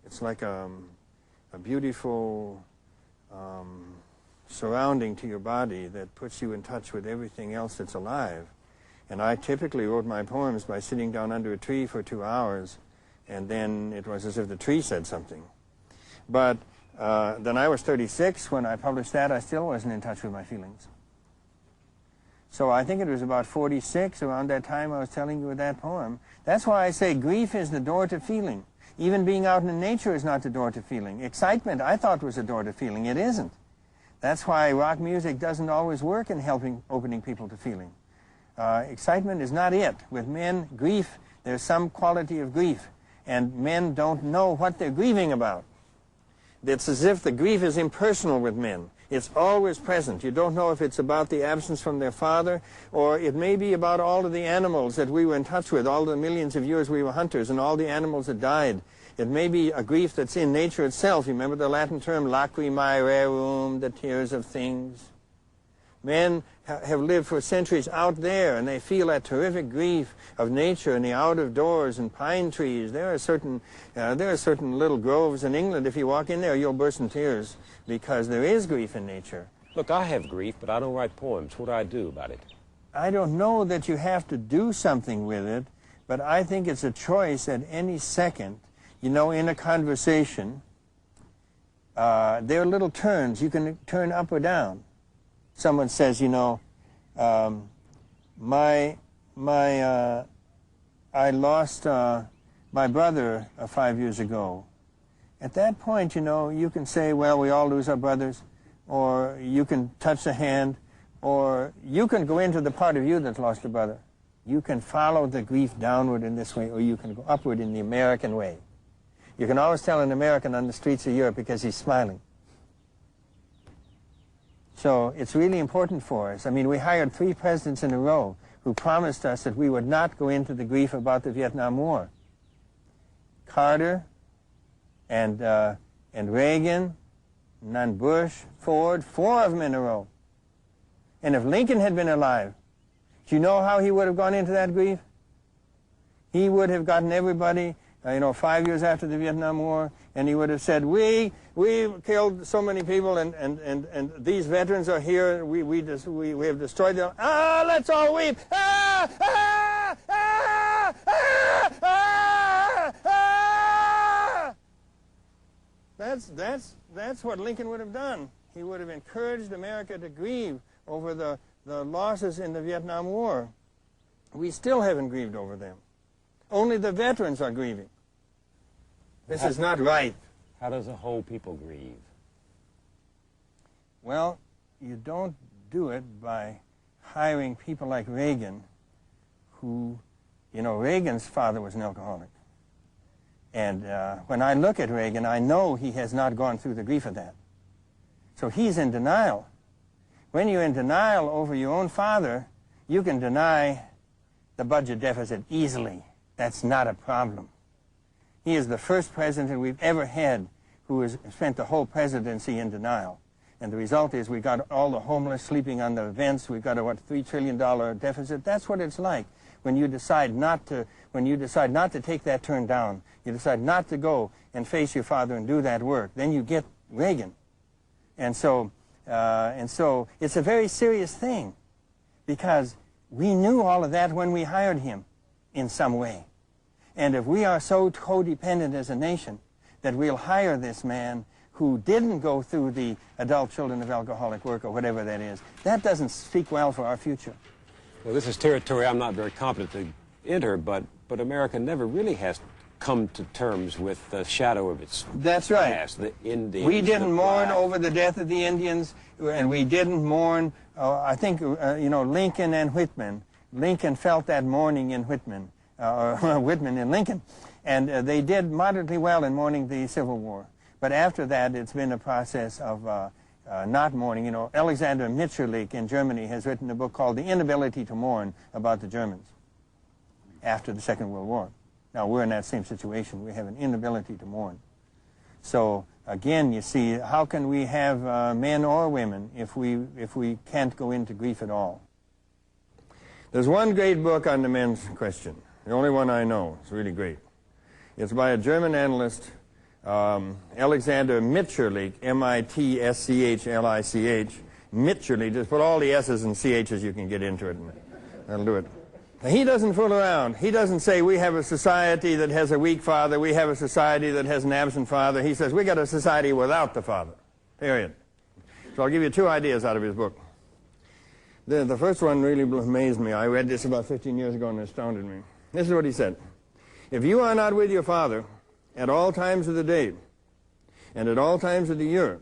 S1: it's like a beautiful surrounding to your body that puts you in touch with everything else that's alive. And I typically wrote my poems by sitting down under a tree for 2 hours, and then it was as if the tree said something. But then I was 36 when I published that. I still wasn't in touch with my feelings. So I think it was about 46, around that time I was telling you with that poem. That's why I say grief is the door to feeling. Even being out in nature is not the door to feeling. Excitement, I thought, was the door to feeling. It isn't. That's why rock music doesn't always work in opening people to feeling. Excitement is not it. With men, grief, there's some quality of grief, and men don't know what they're grieving about. It's as if the grief is impersonal with men. It's always present. You don't know if it's about the absence from their father, or it may be about all of the animals that we were in touch with, all the millions of years we were hunters, and all the animals that died. It may be a grief that's in nature itself. You remember the Latin term, lacrimae rerum, the tears of things? Men have lived for centuries out there, and they feel that terrific grief of nature and the out of doors and pine trees. There are certain little groves in England. If you walk in there, you'll burst in tears because there is grief in nature.
S3: Look, I have grief, but I don't write poems. What do I do about it?
S1: I don't know that you have to do something with it, but I think it's a choice at any second. You know, in a conversation, there are little turns. You can turn up or down. Someone says, you know, I lost my brother 5 years ago. At that point, you know, you can say, well, we all lose our brothers, or you can touch the hand, or you can go into the part of you that's lost a brother. You can follow the grief downward in this way, or you can go upward in the American way. You can always tell an American on the streets of Europe because he's smiling. So it's really important for us. I mean, we hired 3 presidents in a row who promised us that we would not go into the grief about the Vietnam War. Carter and Reagan, and then Bush, Ford, 4 of them in a row. And if Lincoln had been alive, do you know how he would have gone into that grief? He would have gotten everybody, 5 years after the Vietnam War, and he would have said, we killed so many people, and these veterans are here, we have destroyed them. Let's all weep. That's what Lincoln would have done. He would have encouraged America to grieve over the losses in the Vietnam War. We still haven't grieved over them. Only the veterans are grieving. This is not right.
S3: How does a whole people grieve?
S1: Well, you don't do it by hiring people like Reagan, who, Reagan's father was an alcoholic. And when I look at Reagan, I know he has not gone through the grief of that. So he's in denial. When you're in denial over your own father, you can deny the budget deficit easily. That's not a problem. He is the first president we've ever had who has spent the whole presidency in denial. And the result is we've got all the homeless sleeping on the vents. We've got a, what, $3 trillion deficit. That's what it's like when you decide not to, take that turn down. You decide not to go and face your father and do that work. Then you get Reagan. And so it's a very serious thing, because we knew all of that when we hired him in some way. And if we are so codependent as a nation that we'll hire this man who didn't go through the adult children of alcoholic work or whatever that is, that doesn't speak well for our future.
S3: Well, this is territory I'm not very competent to enter, but America never really has come to terms with the shadow of its
S1: That's right.
S3: past, the Indians.
S1: We didn't mourn
S3: black.
S1: over the death of the Indians, and we didn't mourn, I think, Lincoln and Whitman. Lincoln felt that mourning in Whitman, or Whitman in Lincoln, and they did moderately well in mourning the Civil War. But after that, it's been a process of not mourning. Alexander Mitscherlich in Germany has written a book called The Inability to Mourn about the Germans after the Second World War. Now, we're in that same situation. We have an inability to mourn. So, again, you see, how can we have men or women if we can't go into grief at all? There's one great book on the men's question, the only one I know. It's really great. It's by a German analyst, Alexander Mitscherlich, M-I-T-S-C-H-L-I-C-H. Mitscherlich, just put all the S's and CH's you can get into it, and that'll do it. He doesn't fool around. He doesn't say we have a society that has a weak father, we have a society that has an absent father. He says we got a society without the father, period. So I'll give you two ideas out of his book. The first one really amazed me. I read this about 15 years ago and it astounded me. This is what he said. If you are not with your father at all times of the day and at all times of the year,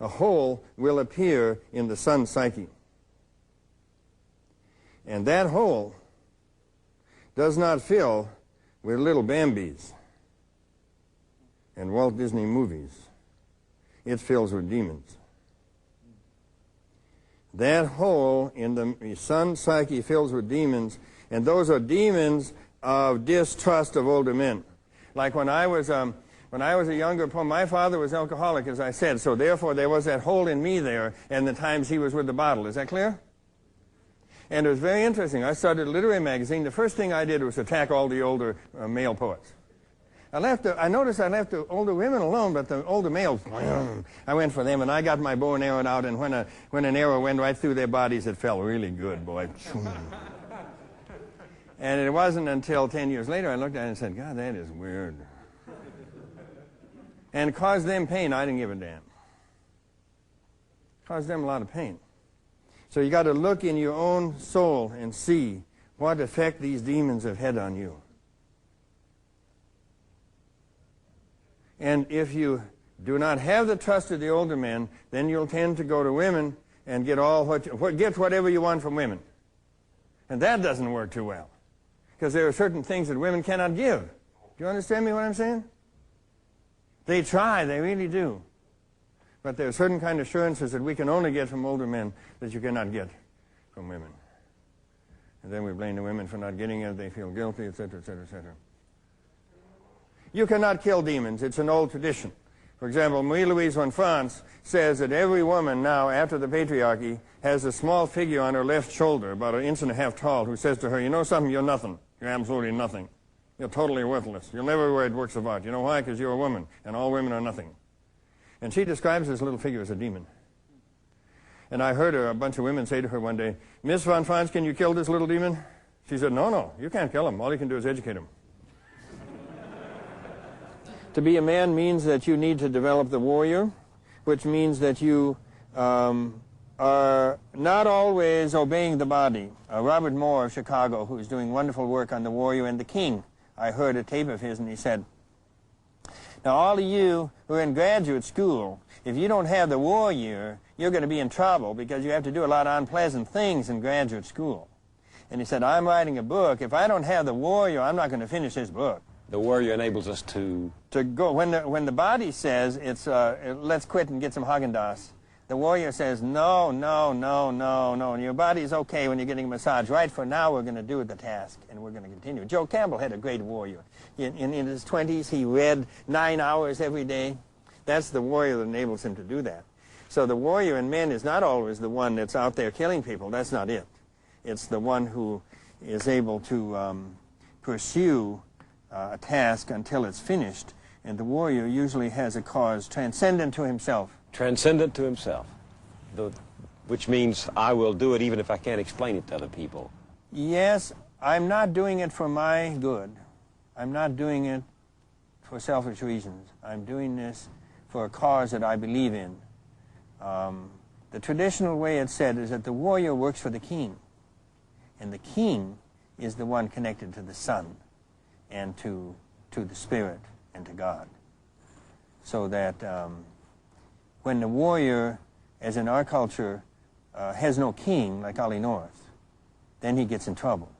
S1: a hole will appear in the son's psyche. And that hole does not fill with little Bambis and Walt Disney movies. It fills with demons. That hole in the son's psyche fills with demons, and those are demons of distrust of older men. Like when I was a younger boy, my father was alcoholic, as I said, so therefore there was that hole in me there, and the times he was with the bottle. Is that clear? And it was very interesting. I started a literary magazine. The first thing I did was attack all the older male poets. I noticed I left the older women alone, but the older males, I went for them, and I got my bow and arrow out, and when an arrow went right through their bodies, it felt really good, boy. And it wasn't until 10 years later I looked at it and said, God, that is weird. And it caused them pain. I didn't give a damn. It caused them a lot of pain. So you got to look in your own soul and see what effect these demons have had on you. And if you do not have the trust of the older men, then you'll tend to go to women and get whatever you want from women. And that doesn't work too well, because there are certain things that women cannot give. Do you understand me what I'm saying? They try, they really do. But there are certain kind of assurances that we can only get from older men that you cannot get from women. And then we blame the women for not getting it. They feel guilty, etc., etc., etc. You cannot kill demons. It's an old tradition. For example, Marie-Louise von France says that every woman now, after the patriarchy, has a small figure on her left shoulder, about 1.5 inches tall, who says to her, you know something, you're nothing. You're absolutely nothing. You're totally worthless. You'll never write works of art. You know why? Because you're a woman, and all women are nothing. And she describes this little figure as a demon. And I heard a bunch of women say to her one day, Miss von Franz, can you kill this little demon? She said, no, you can't kill him. All you can do is educate him. To be a man means that you need to develop the warrior, which means that you are not always obeying the body. Robert Moore of Chicago, who is doing wonderful work on the warrior and the king, I heard a tape of his, and he said, now, all of you who are in graduate school, if you don't have the warrior, you're going to be in trouble because you have to do a lot of unpleasant things in graduate school. And he said, I'm writing a book. If I don't have the warrior, I'm not going to finish this book.
S3: The warrior enables us to
S1: go. When the body says it's let's quit and get some Haagen-Dazs, the warrior says no, no, no, no, no. And your body's okay when you're getting a massage. Right, for now we're going to do the task, and we're going to continue. Joe Campbell had a great warrior. In his 20s, he read 9 hours every day. That's the warrior that enables him to do that. So the warrior in men is not always the one that's out there killing people. That's not it. It's the one who is able to pursue a task until it's finished. And the warrior usually has a cause transcendent to himself.
S3: transcendent to himself, which means I will do it even if I can't explain it to other people.
S1: Yes, I'm not doing it for my good. I'm not doing it for selfish reasons. I'm doing this for a cause that I believe in. The traditional way it's said is that the warrior works for the king, and the king is the one connected to the sun and to the spirit and to God. So that when the warrior, as in our culture, has no king like Ollie North, then he gets in trouble.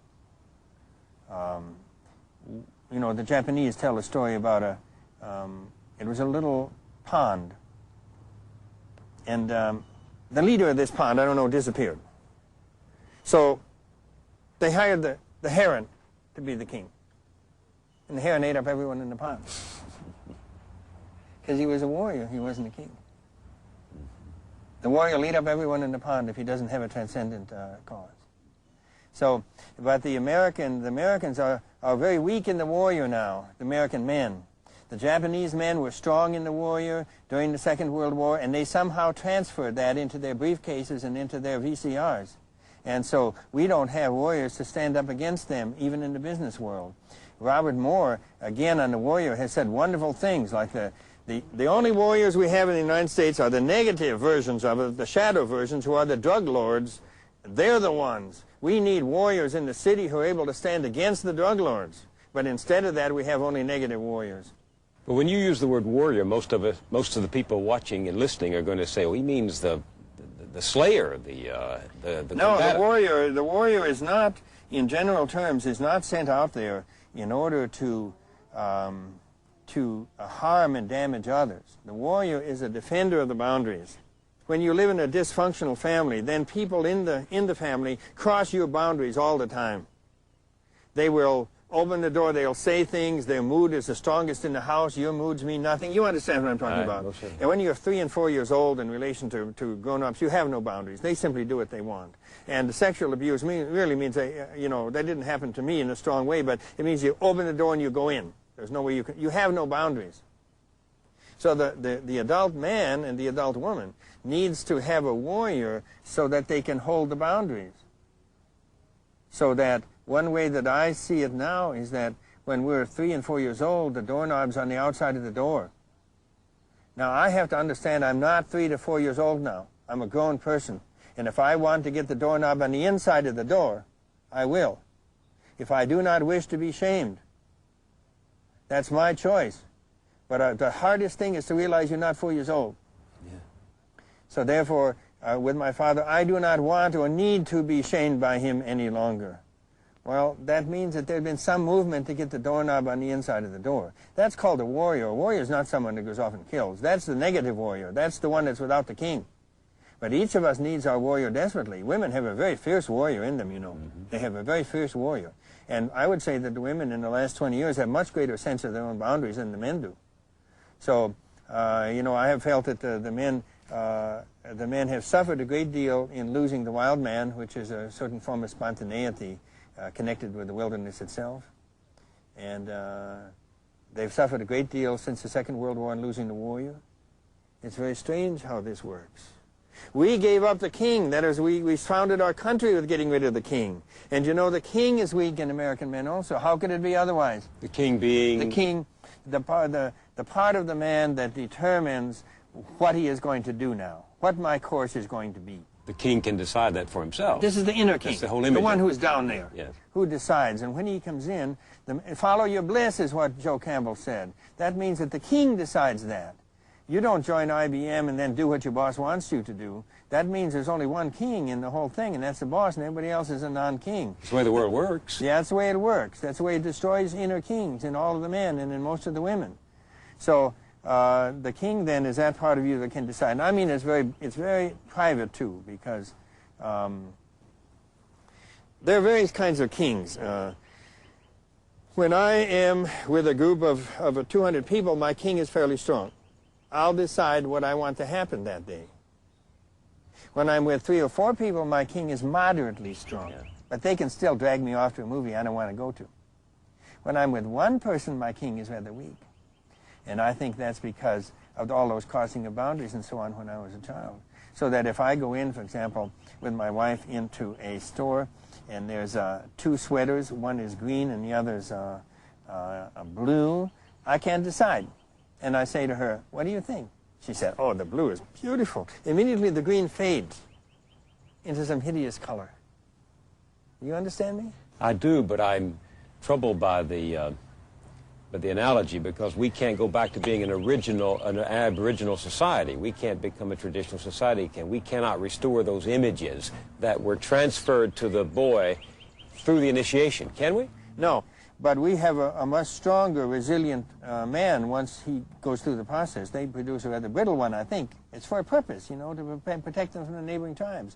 S1: You know, the Japanese tell a story about it was a little pond, and the leader of this pond, I don't know, disappeared. So they hired the heron to be the king, and the heron ate up everyone in the pond. Because he was a warrior, he wasn't a king. The warrior will eat up everyone in the pond if he doesn't have a transcendent cause. So, but the Americans are very weak in the warrior now, the American men. The Japanese men were strong in the warrior during the Second World War, and they somehow transferred that into their briefcases and into their VCRs. And so we don't have warriors to stand up against them, even in the business world. Robert Moore, again on the warrior, has said wonderful things like the only warriors we have in the United States are the negative versions of it, the shadow versions, who are the drug lords. They're the ones. We need warriors in the city who are able to stand against the drug lords. But instead of that, we have only negative warriors.
S3: But when you use the word warrior, most of the people watching and listening are going to say, well, he means the slayer, the
S1: No,
S3: combatant.
S1: the warrior is not, in general terms, is not sent out there in order to harm and damage others. The warrior is a defender of the boundaries. When you live in a dysfunctional family, then people in the family cross your boundaries all the time. They will open the door, they'll say things, their mood is the strongest in the house, your moods mean nothing. You understand what I'm talking about.
S3: Well, sure.
S1: And when you're 3 and 4 years old in relation to grown-ups, you have no boundaries. They simply do what they want. And the sexual abuse really means, that didn't happen to me in a strong way, but it means you open the door and you go in. There's no way you have no boundaries. So the adult man and the adult woman needs to have a warrior so that they can hold the boundaries. So that one way that I see it now is that when we're 3 and 4 years old, the doorknob's on the outside of the door. Now I have to understand I'm not 3 to 4 years old now. I'm a grown person. And if I want to get the doorknob on the inside of the door, I will. If I do not wish to be shamed, that's my choice. But the hardest thing is to realize you're not 4 years old.
S3: Yeah.
S1: So therefore, with my father, I do not want or need to be shamed by him any longer. Well, that means that there's been some movement to get the doorknob on the inside of the door. That's called a warrior. A warrior is not someone that goes off and kills. That's the negative warrior. That's the one that's without the king. But each of us needs our warrior desperately. Women have a very fierce warrior in them, you know. Mm-hmm. They have a very fierce warrior. And I would say that the women in the last 20 years have much greater sense of their own boundaries than the men do. So, I have felt that the men have suffered a great deal in losing the wild man, which is a certain form of spontaneity connected with the wilderness itself. And they've suffered a great deal since the Second World War in losing the warrior. It's very strange how this works. We gave up the king. That is, we founded our country with getting rid of the king. And you know, the king is weak in American men also. How could it be otherwise?
S3: The king being?
S1: The king, the part of the man that determines what he is going to do now, what my course is going to be.
S3: The king can decide that for himself.
S1: This is the inner king,
S3: that's the whole image,
S1: the one who's down there,
S3: yes,
S1: who decides. And when he comes in, follow your bliss is what Joe Campbell said. That means that the king decides that. You don't join IBM and then do what your boss wants you to do. That means there's only one king in the whole thing, and that's the boss, and everybody else is a non-king.
S3: That's the way the world works.
S1: Yeah, that's the way it works. That's the way it destroys inner kings in all of the men and in most of the women. So the king then is that part of you that can decide. And I mean, it's very private too, because there are various kinds of kings. When I am with a group of 200 people, my king is fairly strong. I'll decide what I want to happen that day. When I'm with 3 or 4 people, my king is moderately strong. Yeah. But they can still drag me off to a movie I don't want to go to. When I'm with one person, my king is rather weak. And I think that's because of all those crossing of boundaries and so on when I was a child. So that if I go in, for example, with my wife into a store, and there's 2 sweaters, one is green and the other's blue, I can't decide. And I say to her, what do you think? She said, oh, the blue is beautiful. Immediately the green fades into some hideous color. You understand me?
S3: I do, but I'm troubled by the analogy, because we can't go back to being an aboriginal society. We can't become a traditional society. We cannot restore those images that were transferred to the boy through the initiation, can we?
S1: No. But we have a much stronger, resilient man once he goes through the process. They produce a rather brittle one, I think. It's for a purpose, you know, to protect them from the neighboring tribes.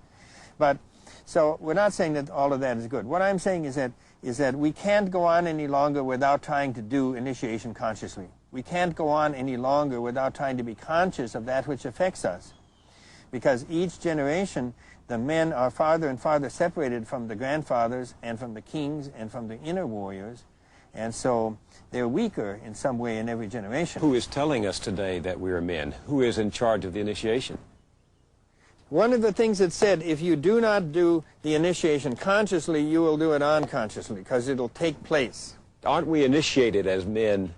S1: But, so we're not saying that all of that is good. What I'm saying is that we can't go on any longer without trying to do initiation consciously. We can't go on any longer without trying to be conscious of that which affects us. Because each generation, the men are farther and farther separated from the grandfathers and from the kings and from the inner warriors. And so they're weaker in some way in every generation.
S3: Who is telling us today that we are men? Who is in charge of the initiation?
S1: One of the things that said, if you do not do the initiation consciously, you will do it unconsciously, because it'll take place.
S3: Aren't we initiated as men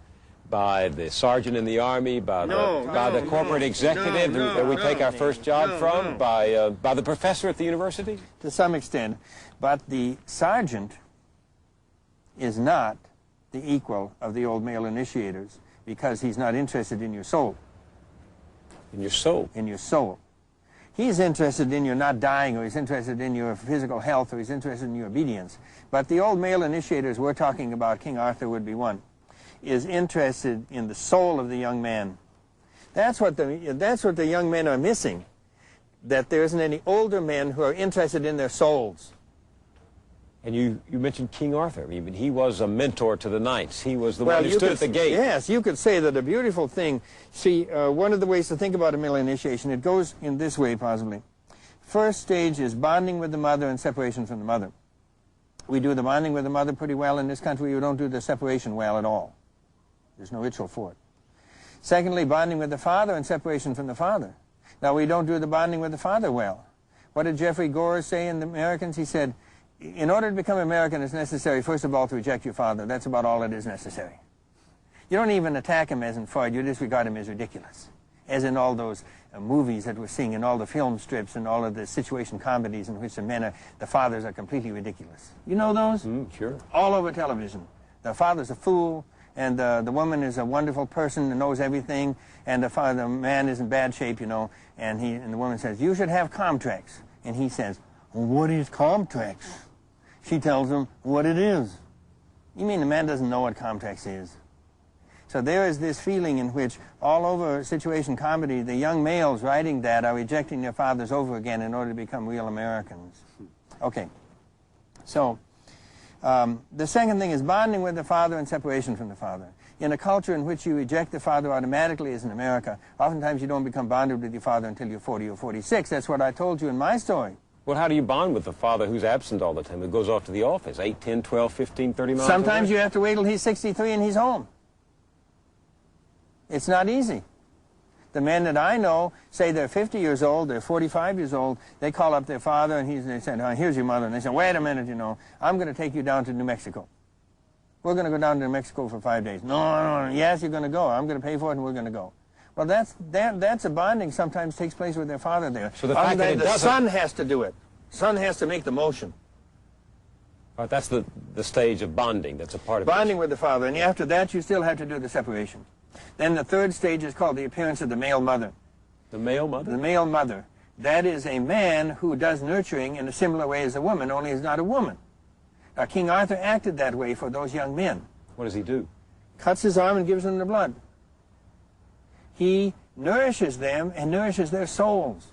S3: by the sergeant in the army, by the corporate executive that we take our first job from, by the professor at the university?
S1: To some extent. But the sergeant is not the equal of the old male initiators, because he's not interested in your soul.
S3: In your soul?
S1: In your soul. He's interested in your not dying, or he's interested in your physical health, or he's interested in your obedience. But the old male initiators we're talking about, King Arthur would be one, is interested in the soul of the young man. That's what the young men are missing, that there isn't any older men who are interested in their souls.
S3: And you mentioned King Arthur. I mean, he was a mentor to the knights. He was the one who stood at the gate.
S1: Yes, you could say that a beautiful thing. See, one of the ways to think about a male initiation, it goes in this way, possibly. First stage is bonding with the mother and separation from the mother. We do the bonding with the mother pretty well in this country. We don't do the separation well at all. There's no ritual for it. Secondly, bonding with the father and separation from the father. Now, we don't do the bonding with the father well. What did Jeffrey Gore say in The Americans? He said, in order to become American, it's necessary, first of all, to reject your father. That's about all it is necessary. You don't even attack him as in Freud. You disregard him as ridiculous, as in all those movies that we're seeing, in all the film strips and all of the situation comedies in which the fathers are completely ridiculous. You know those?
S3: Sure.
S1: All over television. The father's a fool, and the woman is a wonderful person and knows everything, and the man is in bad shape, you know, and the woman says, you should have Comtrex. And he says, well, what is Comtrex? She tells him what it is. You mean the man doesn't know what Comtrex is? So there is this feeling in which all over situation comedy, the young males writing that are rejecting their fathers over again in order to become real Americans. Okay. So the second thing is bonding with the father and separation from the father. In a culture in which you reject the father automatically, as in America, oftentimes you don't become bonded with your father until you're 40 or 46. That's what I told you in my story.
S3: Well, how do you bond with the father who's absent all the time, who goes off to the office, 8, 10, 12, 15, 30 miles
S1: Sometimes
S3: away?
S1: You have to wait till he's 63 and he's home. It's not easy. The men that I know say they're 50 years old, they're 45 years old, they call up their father and they said, oh, here's your mother. And they say, wait a minute, you know, I'm going to take you down to New Mexico. We're going to go down to New Mexico for 5 days. No, yes, you're going to go. I'm going to pay for it and we're going to go. Well, that's a bonding sometimes takes place with their father there.
S3: So the fact that
S1: the son has to do it. Son has to make the motion.
S3: Right, that's the stage of bonding. That's a part of
S1: bonding with the father, and after that you still have to do the separation. Then the third stage is called the appearance of the male mother.
S3: The male mother?
S1: The male mother. That is a man who does nurturing in a similar way as a woman, only he's not a woman. Now, King Arthur acted that way for those young men.
S3: What does he do?
S1: Cuts his arm and gives them the blood. He nourishes them and nourishes their souls.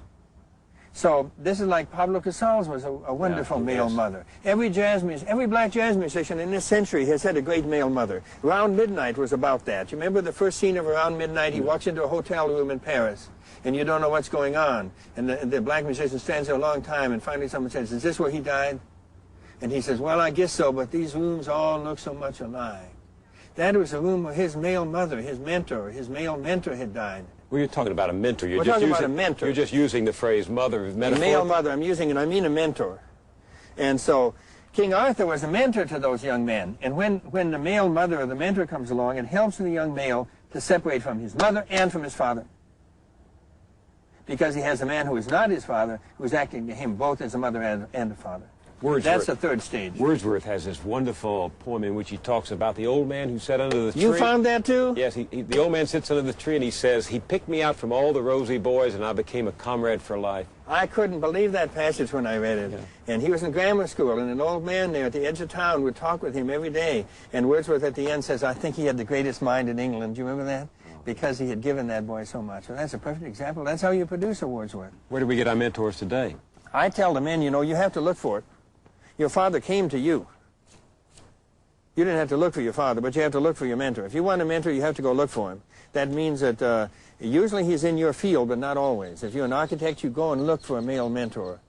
S1: So this is like Pablo Casals was a wonderful male mother. Every black jazz musician in this century has had a great male mother. Around Midnight was about that. You remember the first scene of Around Midnight? He walks into a hotel room in Paris, and you don't know what's going on. And the black musician stands there a long time, and finally someone says, "Is this where he died?" And he says, "Well, I guess so, but these rooms all look so much alike." That was a room where his male mother, his male mentor had died.
S3: Well, you're talking about a mentor.
S1: We're talking about a mentor.
S3: You're just using the phrase mother as metaphor.
S1: Male mother, I'm using it, I mean a mentor. And so King Arthur was a mentor to those young men. And when the male mother or the mentor comes along, it helps the young male to separate from his mother and from his father. Because he has a man who is not his father, who is acting to him both as a mother and a father. That's the third stage.
S3: Wordsworth has this wonderful poem in which he talks about the old man who sat under the tree.
S1: You found that too?
S3: Yes, the old man sits under the tree and he says, "He picked me out from all the rosy boys and I became a comrade for life."
S1: I couldn't believe that passage when I read it. Yeah. And he was in grammar school, and an old man there at the edge of town would talk with him every day. And Wordsworth at the end says, "I think he had the greatest mind in England." Do you remember that? Because he had given that boy so much. Well, that's a perfect example. That's how you produce a Wordsworth.
S3: Where do we get our mentors today?
S1: I tell the men, you know, you have to look for it. Your father came to you. You didn't have to look for your father, but you have to look for your mentor. If you want a mentor, you have to go look for him. That means that usually he's in your field, but not always. If you're an architect, you go and look for a male mentor.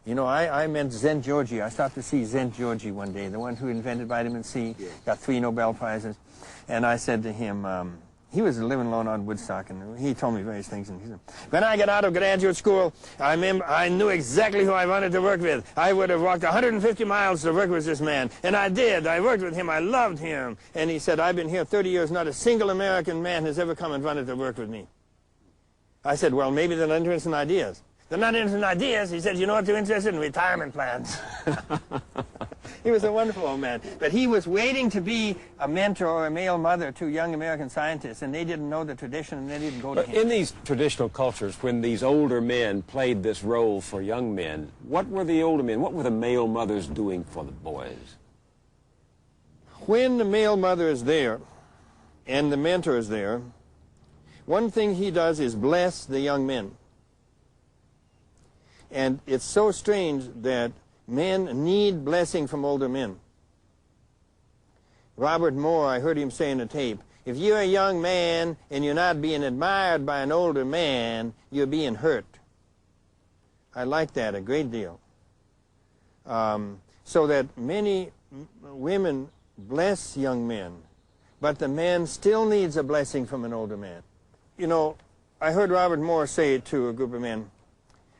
S1: You know, I met Szent-Györgyi. I stopped to see Szent-Györgyi one day, the one who invented vitamin C, got 3 Nobel Prizes. And I said to him, he was living alone on Woodstock, and he told me various things. And he said, "When I got out of graduate school, I knew exactly who I wanted to work with. I would have walked 150 miles to work with this man, and I did. I worked with him. I loved him." And he said, "I've been here 30 years. Not a single American man has ever come and wanted to work with me." I said, "Well, maybe they're not interested in ideas." "They're not interested in ideas." He said, "You know what they're interested in? Retirement plans." He was a wonderful old man. But he was waiting to be a mentor or a male mother to young American scientists, and they didn't know the tradition, and they didn't go to him.
S3: In these traditional cultures, when these older men played this role for young men, what were the older men, what were the male mothers doing for the boys?
S1: When the male mother is there and the mentor is there, one thing he does is bless the young men. And it's so strange that men need blessing from older men. Robert Moore, I heard him say in a tape, if you're a young man and you're not being admired by an older man, you're being hurt. I like that a great deal. So that many women bless young men, but the man still needs a blessing from an older man. You know, I heard Robert Moore say to a group of men,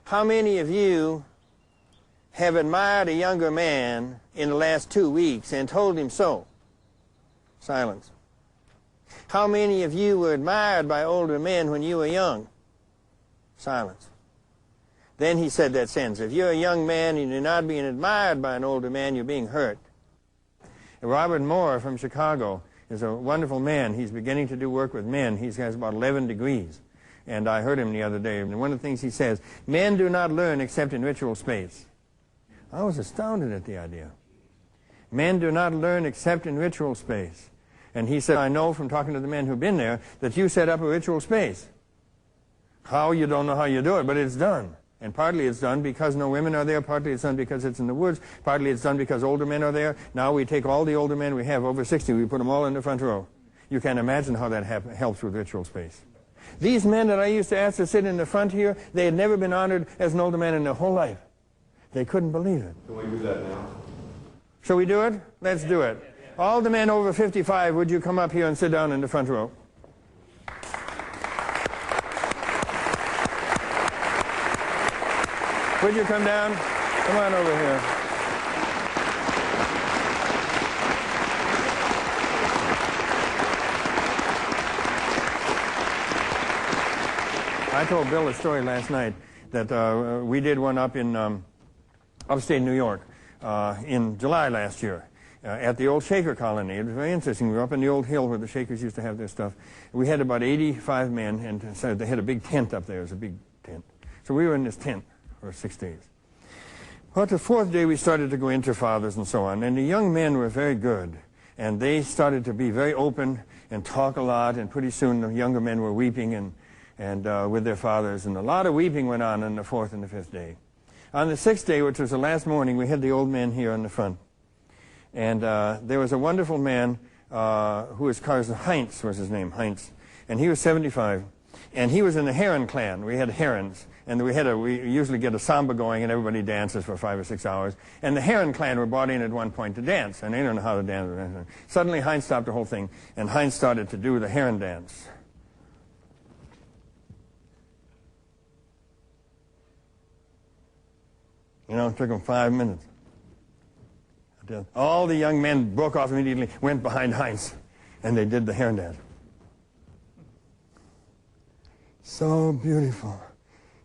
S1: how many of you have admired a younger man in the last 2 weeks and told him so? Silence. How many of you were admired by older men when you were young? Silence. Then he said that sentence, if you're a young man and you're not being admired by an older man, you're being hurt. Robert Moore from Chicago is a wonderful man. He's beginning to do work with men. He has about 11 degrees. And I heard him the other day, and one of the things he says, men do not learn except in ritual space. I was astounded at the idea. Men do not learn except in ritual space. And he said, I know from talking to the men who've been there that you set up a ritual space. How, you don't know how you do it, but it's done. And partly it's done because no women are there, partly it's done because it's in the woods, partly it's done because older men are there. Now we take all the older men we have, over 60, we put them all in the front row. You can imagine how that helps with ritual space. These men that I used to ask to sit in the front here, they had never been honored as an older man in their whole life. They couldn't believe it.
S4: Can we do that now?
S1: Shall we do it? Let's do it. All the men over 55, would you come up here and sit down in the front row? Would you come down? Come on over here. I told Bill a story last night that we did one up in upstate New York in July last year. at the old Shaker colony. It was very interesting. We were up in the old hill where the Shakers used to have their stuff. We had about 85 men, and so they had a big tent up there. It was a big tent. So we were in this tent for 6 days. Well, the 4th day we started to go into fathers and so on, and the young men were very good, and they started to be very open and talk a lot, and pretty soon the younger men were weeping and with their fathers, and a lot of weeping went on the 4th and the 5th day. On the 6th day, which was the last morning, we had the old men here on the front. And there was a wonderful man who was called Heinz, was his name, Heinz. And he was 75. And he was in the Heron clan. We had herons. And we usually get a samba going, and everybody dances for 5 or 6 hours. And the Heron clan were brought in at one point to dance, and they don't know how to dance. Suddenly, Heinz stopped the whole thing, and Heinz started to do the Heron dance. You know, it took him 5 minutes. All the young men broke off immediately, went behind Heinz, and they did the Heron dance. So beautiful.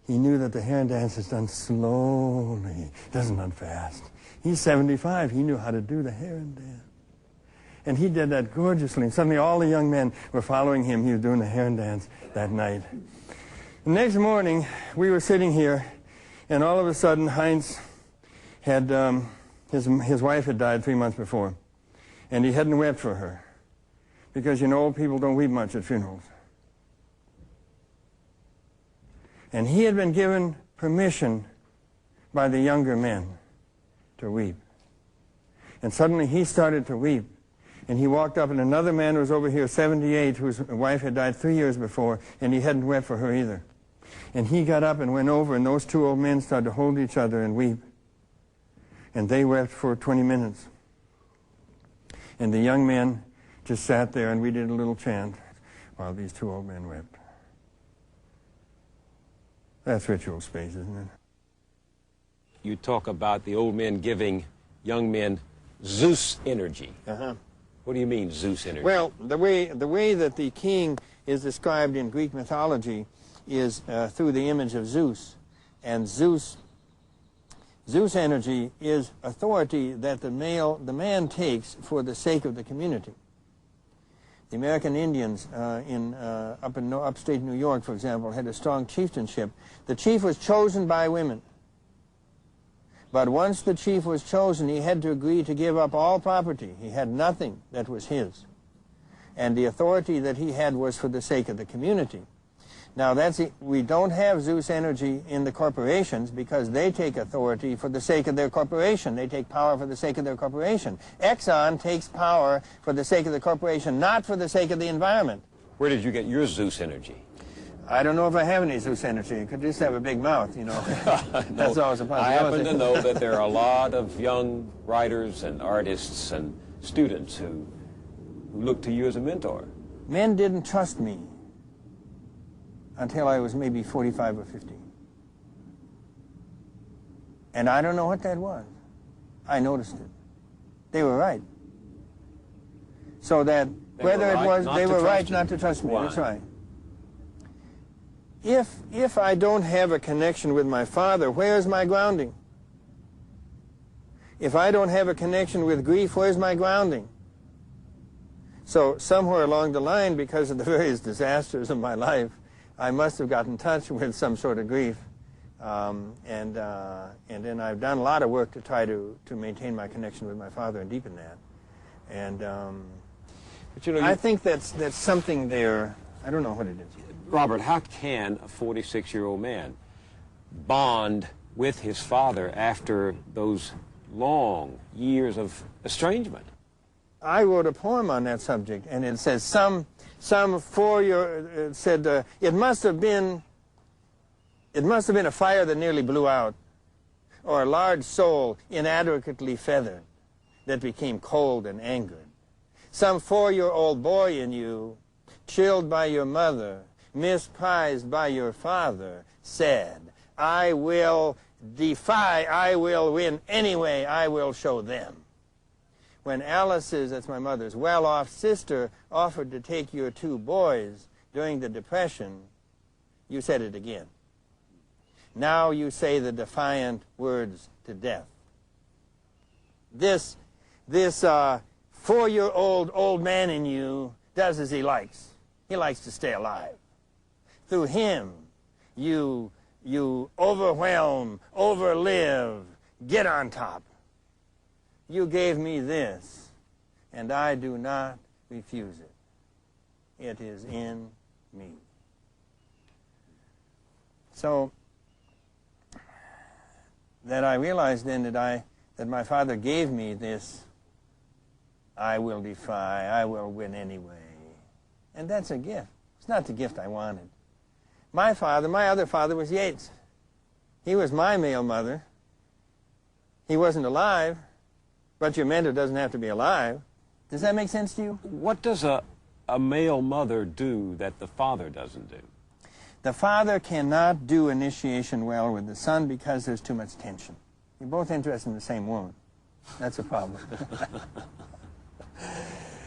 S1: He knew that the Heron dance is done slowly, doesn't run fast. He's 75. He knew how to do the Heron dance. And he did that gorgeously. And suddenly all the young men were following him. He was doing the Heron dance that night. The next morning, we were sitting here, and all of a sudden, Heinz had, his wife had died 3 months before, and he hadn't wept for her. Because, you know, old people don't weep much at funerals. And he had been given permission by the younger men to weep. And suddenly he started to weep. And he walked up, and another man who was over here, 78, whose wife had died 3 years before, and he hadn't wept for her either. And he got up and went over, and those 2 old men started to hold each other and weep. And they wept for 20 minutes. And the young men just sat there, and we did a little chant while these 2 old men wept. That's ritual space, isn't it?
S3: You talk about the old men giving young men Zeus energy.
S1: Uh-huh.
S3: What do you mean, Zeus energy?
S1: Well, the way that the king is described in Greek mythology is through the image of Zeus. And Zeus energy is authority that the man takes for the sake of the community. The American Indians up in upstate New York, for example, had a strong chieftainship. The chief was chosen by women. But once the chief was chosen, he had to agree to give up all property. He had nothing that was his. And the authority that he had was for the sake of the community. Now, we don't have Zeus energy in the corporations because they take authority for the sake of their corporation. They take power for the sake of their corporation. Exxon takes power for the sake of the corporation, not for the sake of the environment.
S3: Where did you get your Zeus energy?
S1: I don't know if I have any Zeus energy. I could just have a big mouth, you know. That's always a possibility.
S3: I happen to know that there are a lot of young writers and artists and students who look to you as a mentor.
S1: Men didn't trust me until I was maybe 45 or 50. And I don't know what that was. I noticed it. They were right. So that whether it was they were right not to trust me. That's right. If I don't have a connection with my father, where's my grounding? If I don't have a connection with grief, where's my grounding? So somewhere along the line, because of the various disasters of my life, I must have gotten in touch with some sort of grief. And then I've done a lot of work to try to maintain my connection with my father and deepen that. And but you know, I think that's something there. I don't know what it is.
S3: Robert, how can a 46-year-old man bond with his father after those long years of estrangement?
S1: I wrote a poem on that subject, and it says some 4 year said it must have been a fire that nearly blew out, or a large soul inadequately feathered that became cold and angered. Some 4-year-old boy in you, chilled by your mother, misprized by your father, said, I will defy, I will win anyway, I will show them. When Alice's, that's my mother's, well-off sister offered to take your 2 boys during the Depression, you said it again. Now you say the defiant words to death. This this 4-year-old old man in you does as he likes. He likes to stay alive. Through him, you overwhelm, overlive, get on top. You gave me this, and I do not refuse it. It is in me. So that I realized then that my father gave me this, I will defy, I will win anyway. And that's a gift. It's not the gift I wanted. My other father was Yates. He was my male mother. He wasn't alive, but your mentor doesn't have to be alive. Does that make sense to you?
S3: What does a male mother do that the father doesn't do?
S1: The father cannot do initiation well with the son because there's too much tension. You're both interested in the same woman. That's a problem.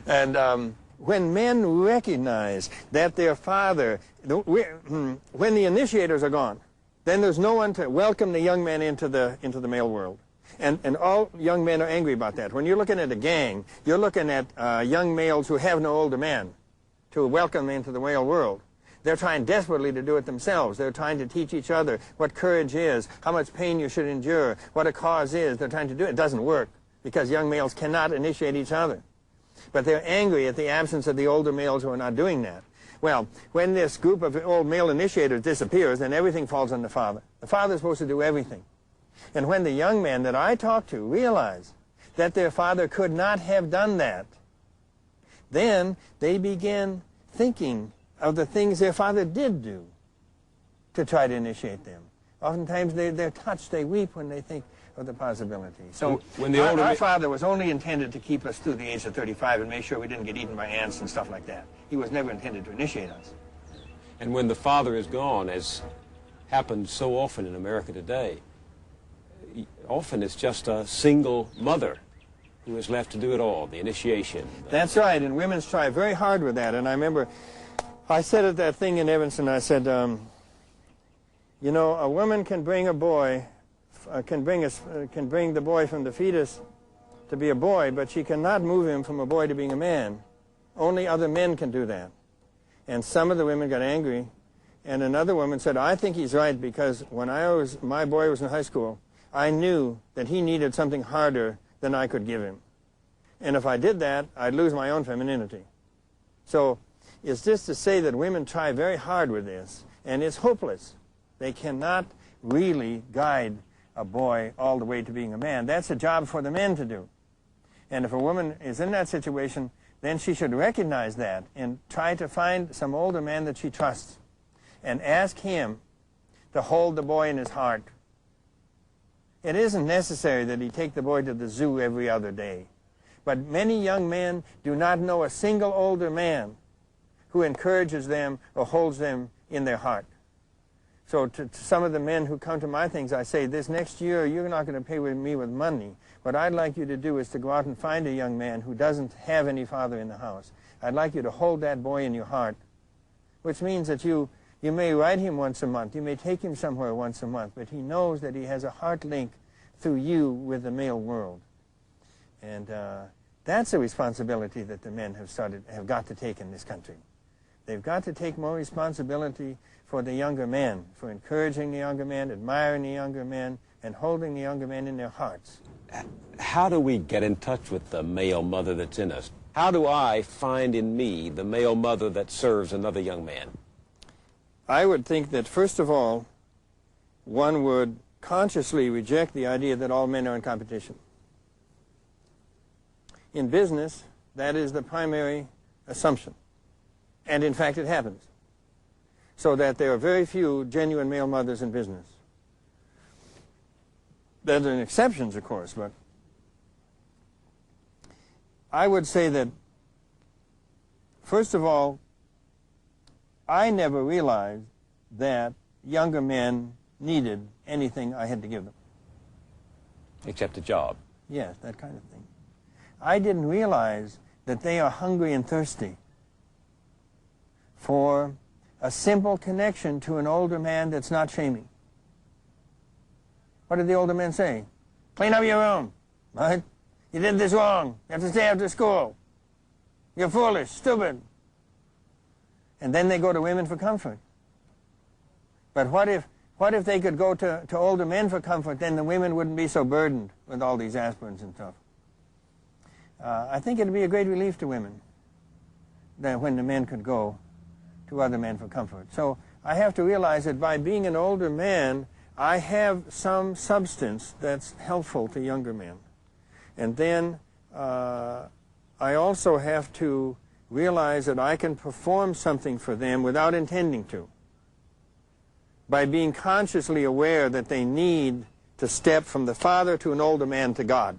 S1: And when men recognize that their father, when the initiators are gone, then there's no one to welcome the young man into the male world. And all young men are angry about that. When you're looking at a gang, you're looking at young males who have no older man to welcome them into the male world. They're trying desperately to do it themselves. They're trying to teach each other what courage is, how much pain you should endure, what a cause is. They're trying to do it. It doesn't work because young males cannot initiate each other. But they're angry at the absence of the older males who are not doing that. Well, when this group of old male initiators disappears, then everything falls on the father. The father's supposed to do everything. And when the young men that I talk to realize that their father could not have done that, then they begin thinking of the things their father did do to try to initiate them. Oftentimes they're touched, they weep when they think of the possibility. So
S3: when
S1: our father was only intended to keep us through the age of 35 and make sure we didn't get eaten by ants and stuff like that. He was never intended to initiate us.
S3: And when the father is gone, as happens so often in America today, often it's just a single mother who is left to do it all, the initiation.
S1: That's right, and women try very hard with that. And I remember I said at that thing in Evanston, I said, you know, a woman can bring a boy, can bring the boy from the fetus to be a boy, but she cannot move him from a boy to being a man. Only other men can do that. And some of the women got angry, and another woman said, I think he's right, because when my boy was in high school, I knew that he needed something harder than I could give him. And if I did that, I'd lose my own femininity. So it's just to say that women try very hard with this, and it's hopeless. They cannot really guide a boy all the way to being a man. That's a job for the men to do. And if a woman is in that situation, then she should recognize that and try to find some older man that she trusts and ask him to hold the boy in his heart. It isn't necessary that he take the boy to the zoo every other day. But many young men do not know a single older man who encourages them or holds them in their heart. So to some of the men who come to my things, I say, this next year you're not going to pay me with money. What I'd like you to do is to go out and find a young man who doesn't have any father in the house. I'd like you to hold that boy in your heart, which means that you may write him once a month, you may take him somewhere once a month, but he knows that he has a heart link through you with the male world. And that's a responsibility that the men have got to take in this country. They've got to take more responsibility for the younger men, for encouraging the younger men, admiring the younger men, and holding the younger men in their hearts.
S3: How do we get in touch with the male mother that's in us? How do I find in me the male mother that serves another young man?
S1: I would think that, first of all, one would consciously reject the idea that all men are in competition. In business, that is the primary assumption. And in fact, it happens. So that there are very few genuine male mothers in business. There are exceptions, of course, but I would say that, first of all, I never realized that younger men needed anything I had to give them.
S3: Except a job.
S1: Yes, that kind of thing. I didn't realize that they are hungry and thirsty for a simple connection to an older man that's not shaming. What did the older men say? Clean up your room, right? You did this wrong. You have to stay after school. You're foolish, stupid. And then they go to women for comfort. But what if they could go to older men for comfort? Then the women wouldn't be so burdened with all these aspirins and stuff. I think it would be a great relief to women that when the men could go to other men for comfort. So I have to realize that by being an older man, I have some substance that's helpful to younger men. And then I also have to realize that I can perform something for them without intending to, by being consciously aware that they need to step from the father to an older man to God.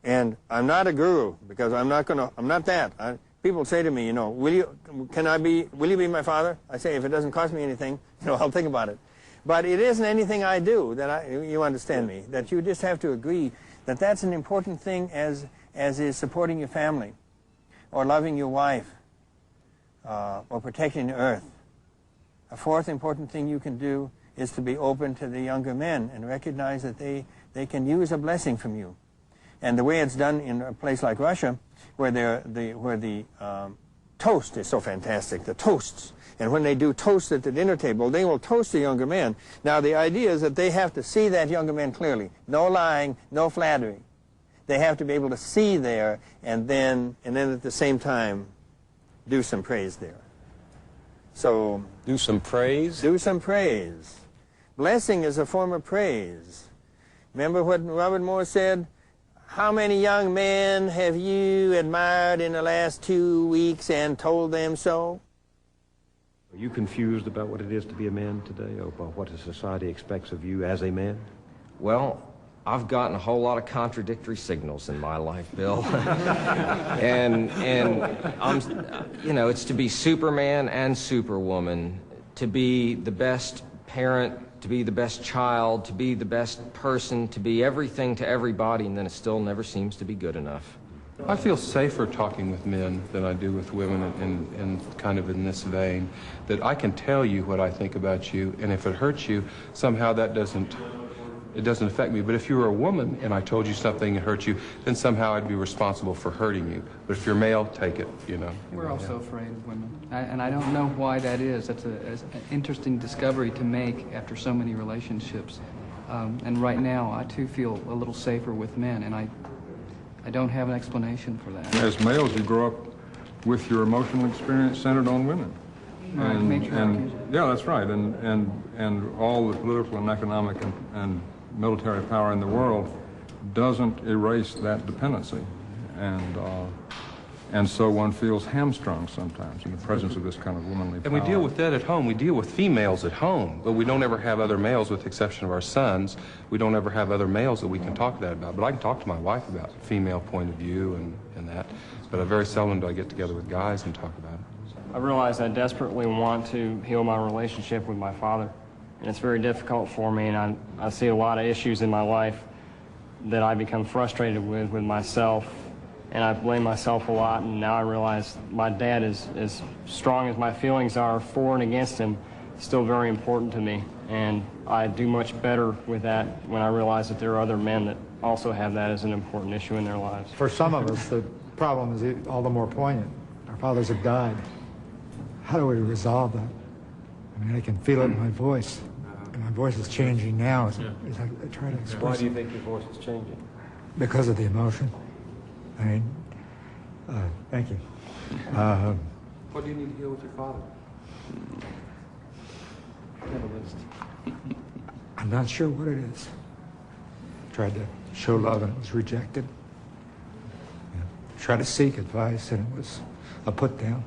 S1: And I'm not a guru, because I'm not that. People say to me, you know, will you be my father? I say, if it doesn't cost me anything, you know, I'll think about it. But it isn't anything I do that you understand me, that you just have to agree that that's an important thing as is supporting your family, or loving your wife, or protecting the earth. A fourth important thing you can do is to be open to the younger men and recognize that they can use a blessing from you. And the way it's done in a place like Russia, where the toast is so fantastic, the toasts. And when they do toast at the dinner table, they will toast the younger man. Now the idea is that they have to see that younger man clearly. No lying, no flattery. They have to be able to see there, and then at the same time do some praise there. So
S3: Do some praise?
S1: do some praise. Blessing is a form of praise. Remember what Robert Moore said? How many young men have you admired in the last 2 weeks and told them so?
S2: Are you confused about what it is to be a man today, or about what the society expects of you as a man?
S4: Well, I've gotten a whole lot of contradictory signals in my life, Bill. and I'm, you know, it's to be Superman and Superwoman, to be the best parent, to be the best child, to be the best person, to be everything to everybody, and then it still never seems to be good enough.
S5: I feel safer talking with men than I do with women, and kind of in this vein, that I can tell you what I think about you, and if it hurts you, somehow that doesn't affect me. But if you were a woman and I told you something that hurt you, then somehow I'd be responsible for hurting you. But if you're male, take it, you know.
S6: We're also afraid of women, and I don't know why that is. That's an interesting discovery to make after so many relationships. And right now, I too feel a little safer with men, and I don't have an explanation for that.
S7: As males, you grow up with your emotional experience centered on women.
S6: Right,
S7: And yeah, that's right. And all the political and economic and military power in the world doesn't erase that dependency. And so one feels hamstrung sometimes in the presence of this kind of womanly power.
S5: And we deal with that at home. We deal with females at home, but we don't ever have other males, with the exception of our sons. We don't ever have other males that we can talk that about. But I can talk to my wife about female point of view and that, but very seldom do I get together with guys and talk about it.
S8: I realize I desperately want to heal my relationship with my father, and it's very difficult for me, and I see a lot of issues in my life that I become frustrated with myself, and I blame myself a lot, and now I realize my dad is, as strong as my feelings are for and against him, still very important to me, and I do much better with that when I realize that there are other men that also have that as an important issue in their lives.
S9: For some of us, the problem is all the more poignant. Our fathers have died. How do we resolve that? I mean, I can feel it in my voice. And my voice is changing now as I try to express
S3: Why do you
S9: it.
S3: think your voice is changing?
S9: Because of the emotion. I mean, thank you.
S5: What do you need to heal with your father?
S3: Have a list.
S9: I'm not sure what it is. Tried to show love and it was rejected. Tried to seek advice and it was a put down.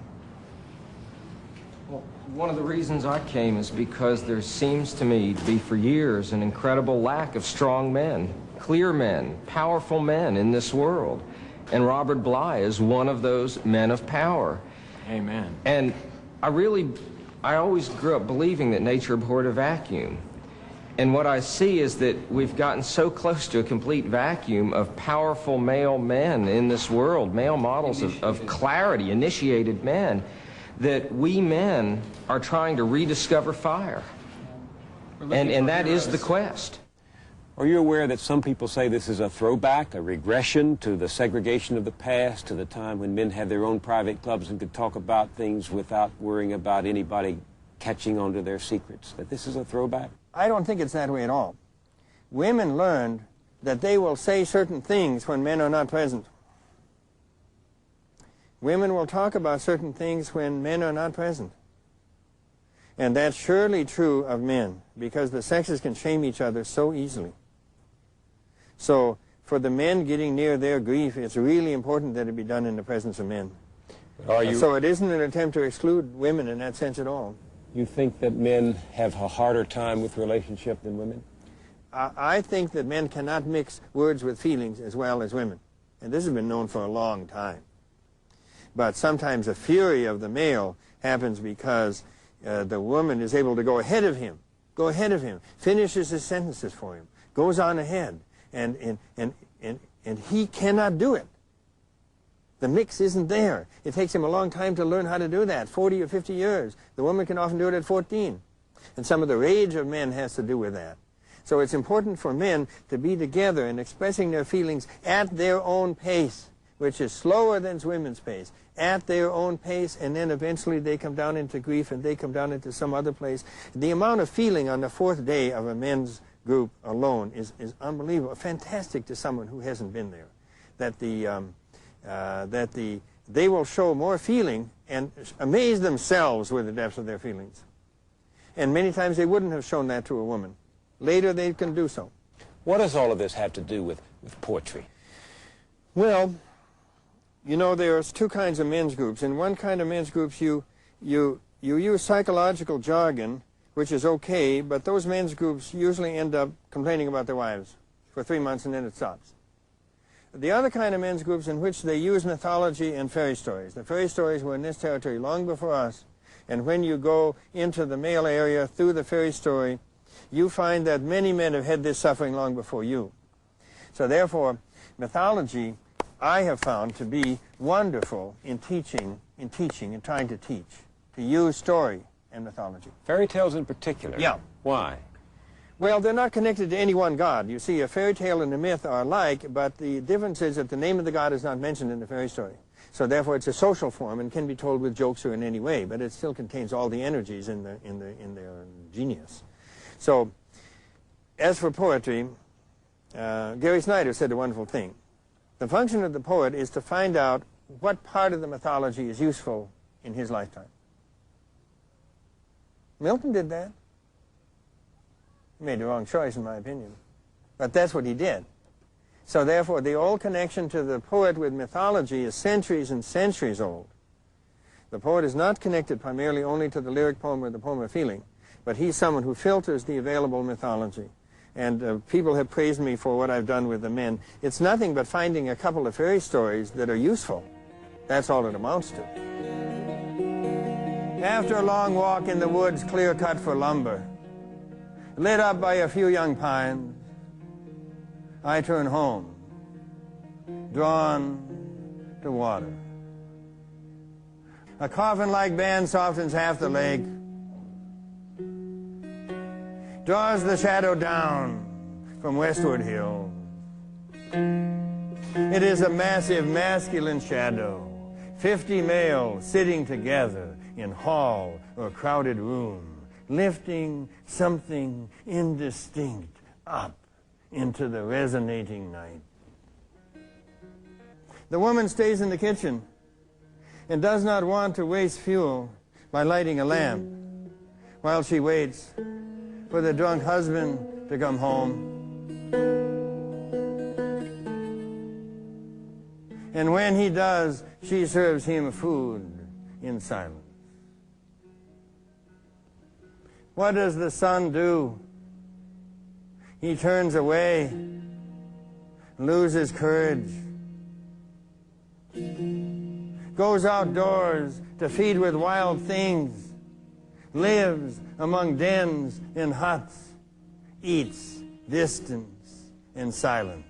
S4: Well, one of the reasons I came is because there seems to me to be for years an incredible lack of strong men, clear men, powerful men in this world. And Robert Bly is one of those men of power.
S3: Amen.
S4: And I always grew up believing that nature abhorred a vacuum. And what I see is that we've gotten so close to a complete vacuum of powerful male men in this world, male models of clarity, initiated men, that we men are trying to rediscover fire. And that is the quest.
S3: Are you aware that some people say this is a throwback, a regression to the segregation of the past, to the time when men had their own private clubs and could talk about things without worrying about anybody catching on to their secrets? That this is a throwback?
S1: I don't think it's that way at all. Women learned that they will say certain things when men are not present. Women will talk about certain things when men are not present. And that's surely true of men, because the sexes can shame each other so easily. So for the men getting near their grief, it's really important that it be done in the presence of men. So it isn't an attempt to exclude women in that sense at all.
S3: You think that men have a harder time with relationship than women?
S1: I think that men cannot mix words with feelings as well as women. And this has been known for a long time. But sometimes the fury of the male happens because the woman is able to go ahead of him, finishes his sentences for him, goes on ahead, and he cannot do it. The mix isn't there. It takes him a long time to learn how to do that, 40 or 50 years. The woman can often do it at 14. And some of the rage of men has to do with that. So it's important for men to be together and expressing their feelings at their own pace, which is slower than women's pace, at their own pace, and then eventually they come down into grief and they come down into some other place. The amount of feeling on the fourth day of a men's group alone is unbelievable, fantastic to someone who hasn't been there. They will show more feeling and amaze themselves with the depths of their feelings. And many times they wouldn't have shown that to a woman. Later they can do so.
S3: What does all of this have to do with poetry?
S1: Well, you know, there's two kinds of men's groups. In one kind of men's groups, you use psychological jargon, which is okay, but those men's groups usually end up complaining about their wives for 3 months and then it stops. The other kind of men's groups in which they use mythology and fairy stories. The fairy stories were in this territory long before us, and when you go into the male area through the fairy story, you find that many men have had this suffering long before you. So therefore, mythology I have found to be wonderful in teaching and trying to teach, to use story and mythology.
S3: Fairy tales in particular?
S1: Yeah.
S3: Why?
S1: Well, they're not connected to any one god. You see, a fairy tale and a myth are alike, but the difference is that the name of the god is not mentioned in the fairy story. So therefore it's a social form and can be told with jokes or in any way, but it still contains all the energies in their genius. So, as for poetry, Gary Snyder said a wonderful thing. The function of the poet is to find out what part of the mythology is useful in his lifetime. Milton did that. He made the wrong choice, in my opinion. But that's what he did. So therefore, the old connection to the poet with mythology is centuries and centuries old. The poet is not connected primarily only to the lyric poem or the poem of feeling, but he's someone who filters the available mythology. And people have praised me for what I've done with the men. It's nothing but finding a couple of fairy stories that are useful. That's all it amounts to. After a long walk in the woods, clear cut for lumber, lit up by a few young pines, I turn home, drawn to water. A coffin-like band softens half the lake, draws the shadow down from westward hills. It is a massive masculine shadow, 50 males sitting together in hall or crowded room, lifting something indistinct up into the resonating night. The woman stays in the kitchen and does not want to waste fuel by lighting a lamp while she waits for the drunk husband to come home. And when he does, she serves him food in silence. What does the son do? He turns away, loses courage, goes outdoors to feed with wild things, lives among dens and huts, eats distance and silence.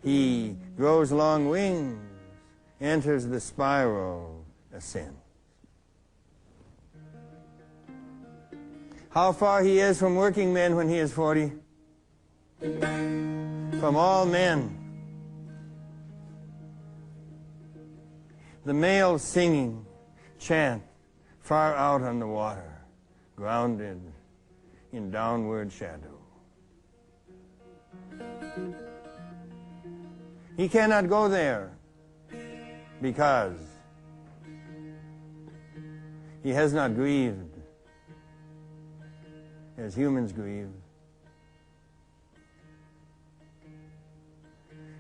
S1: He grows long wings, enters the spiral, ascends. How far he is from working men when he is 40? from all men. The male singing chant far out on the water, grounded in downward shadow. He cannot go there because he has not grieved as humans grieve.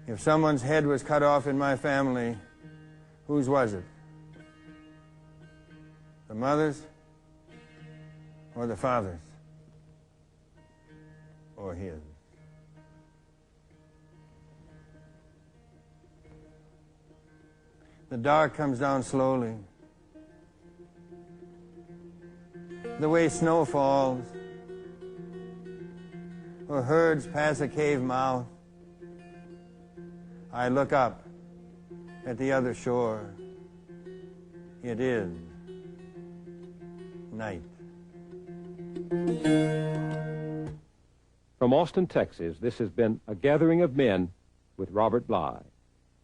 S1: If someone's head was cut off in my family, whose was it? The mother's or the father's? Or his? The dark comes down slowly. The way snow falls, or herds pass a cave mouth. I look up at the other shore. It is night.
S2: From Austin, Texas, this has been A Gathering of Men with Robert Bly.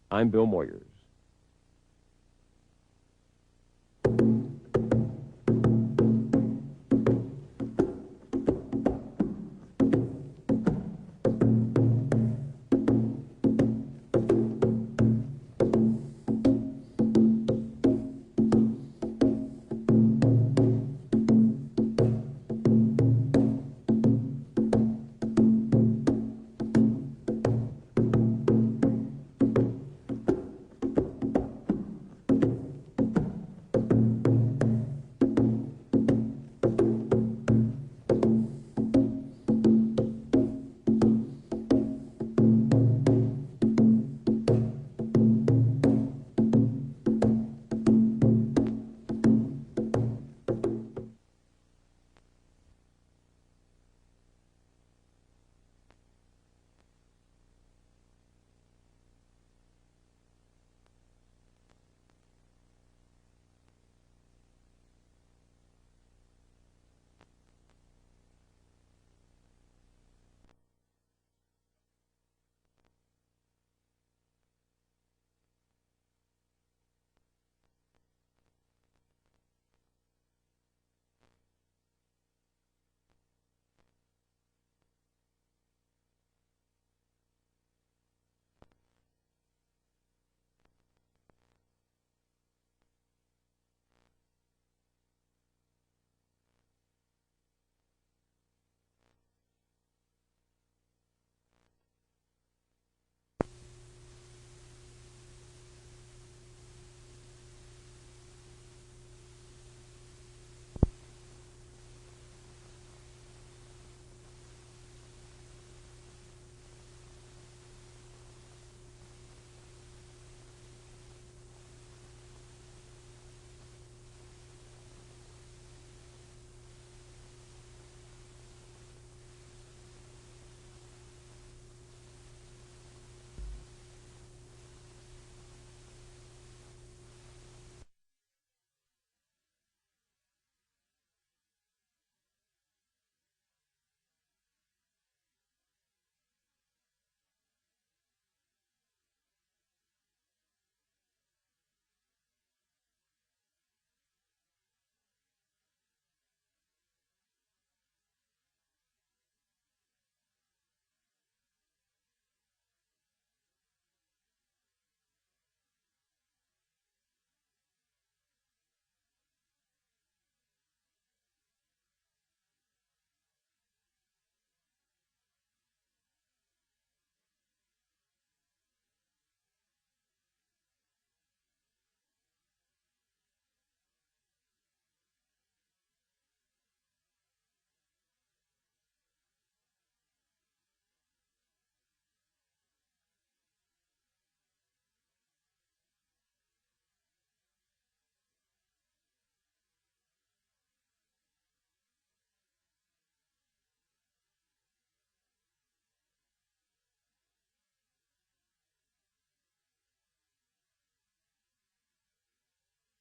S2: I'm Bill Moyers.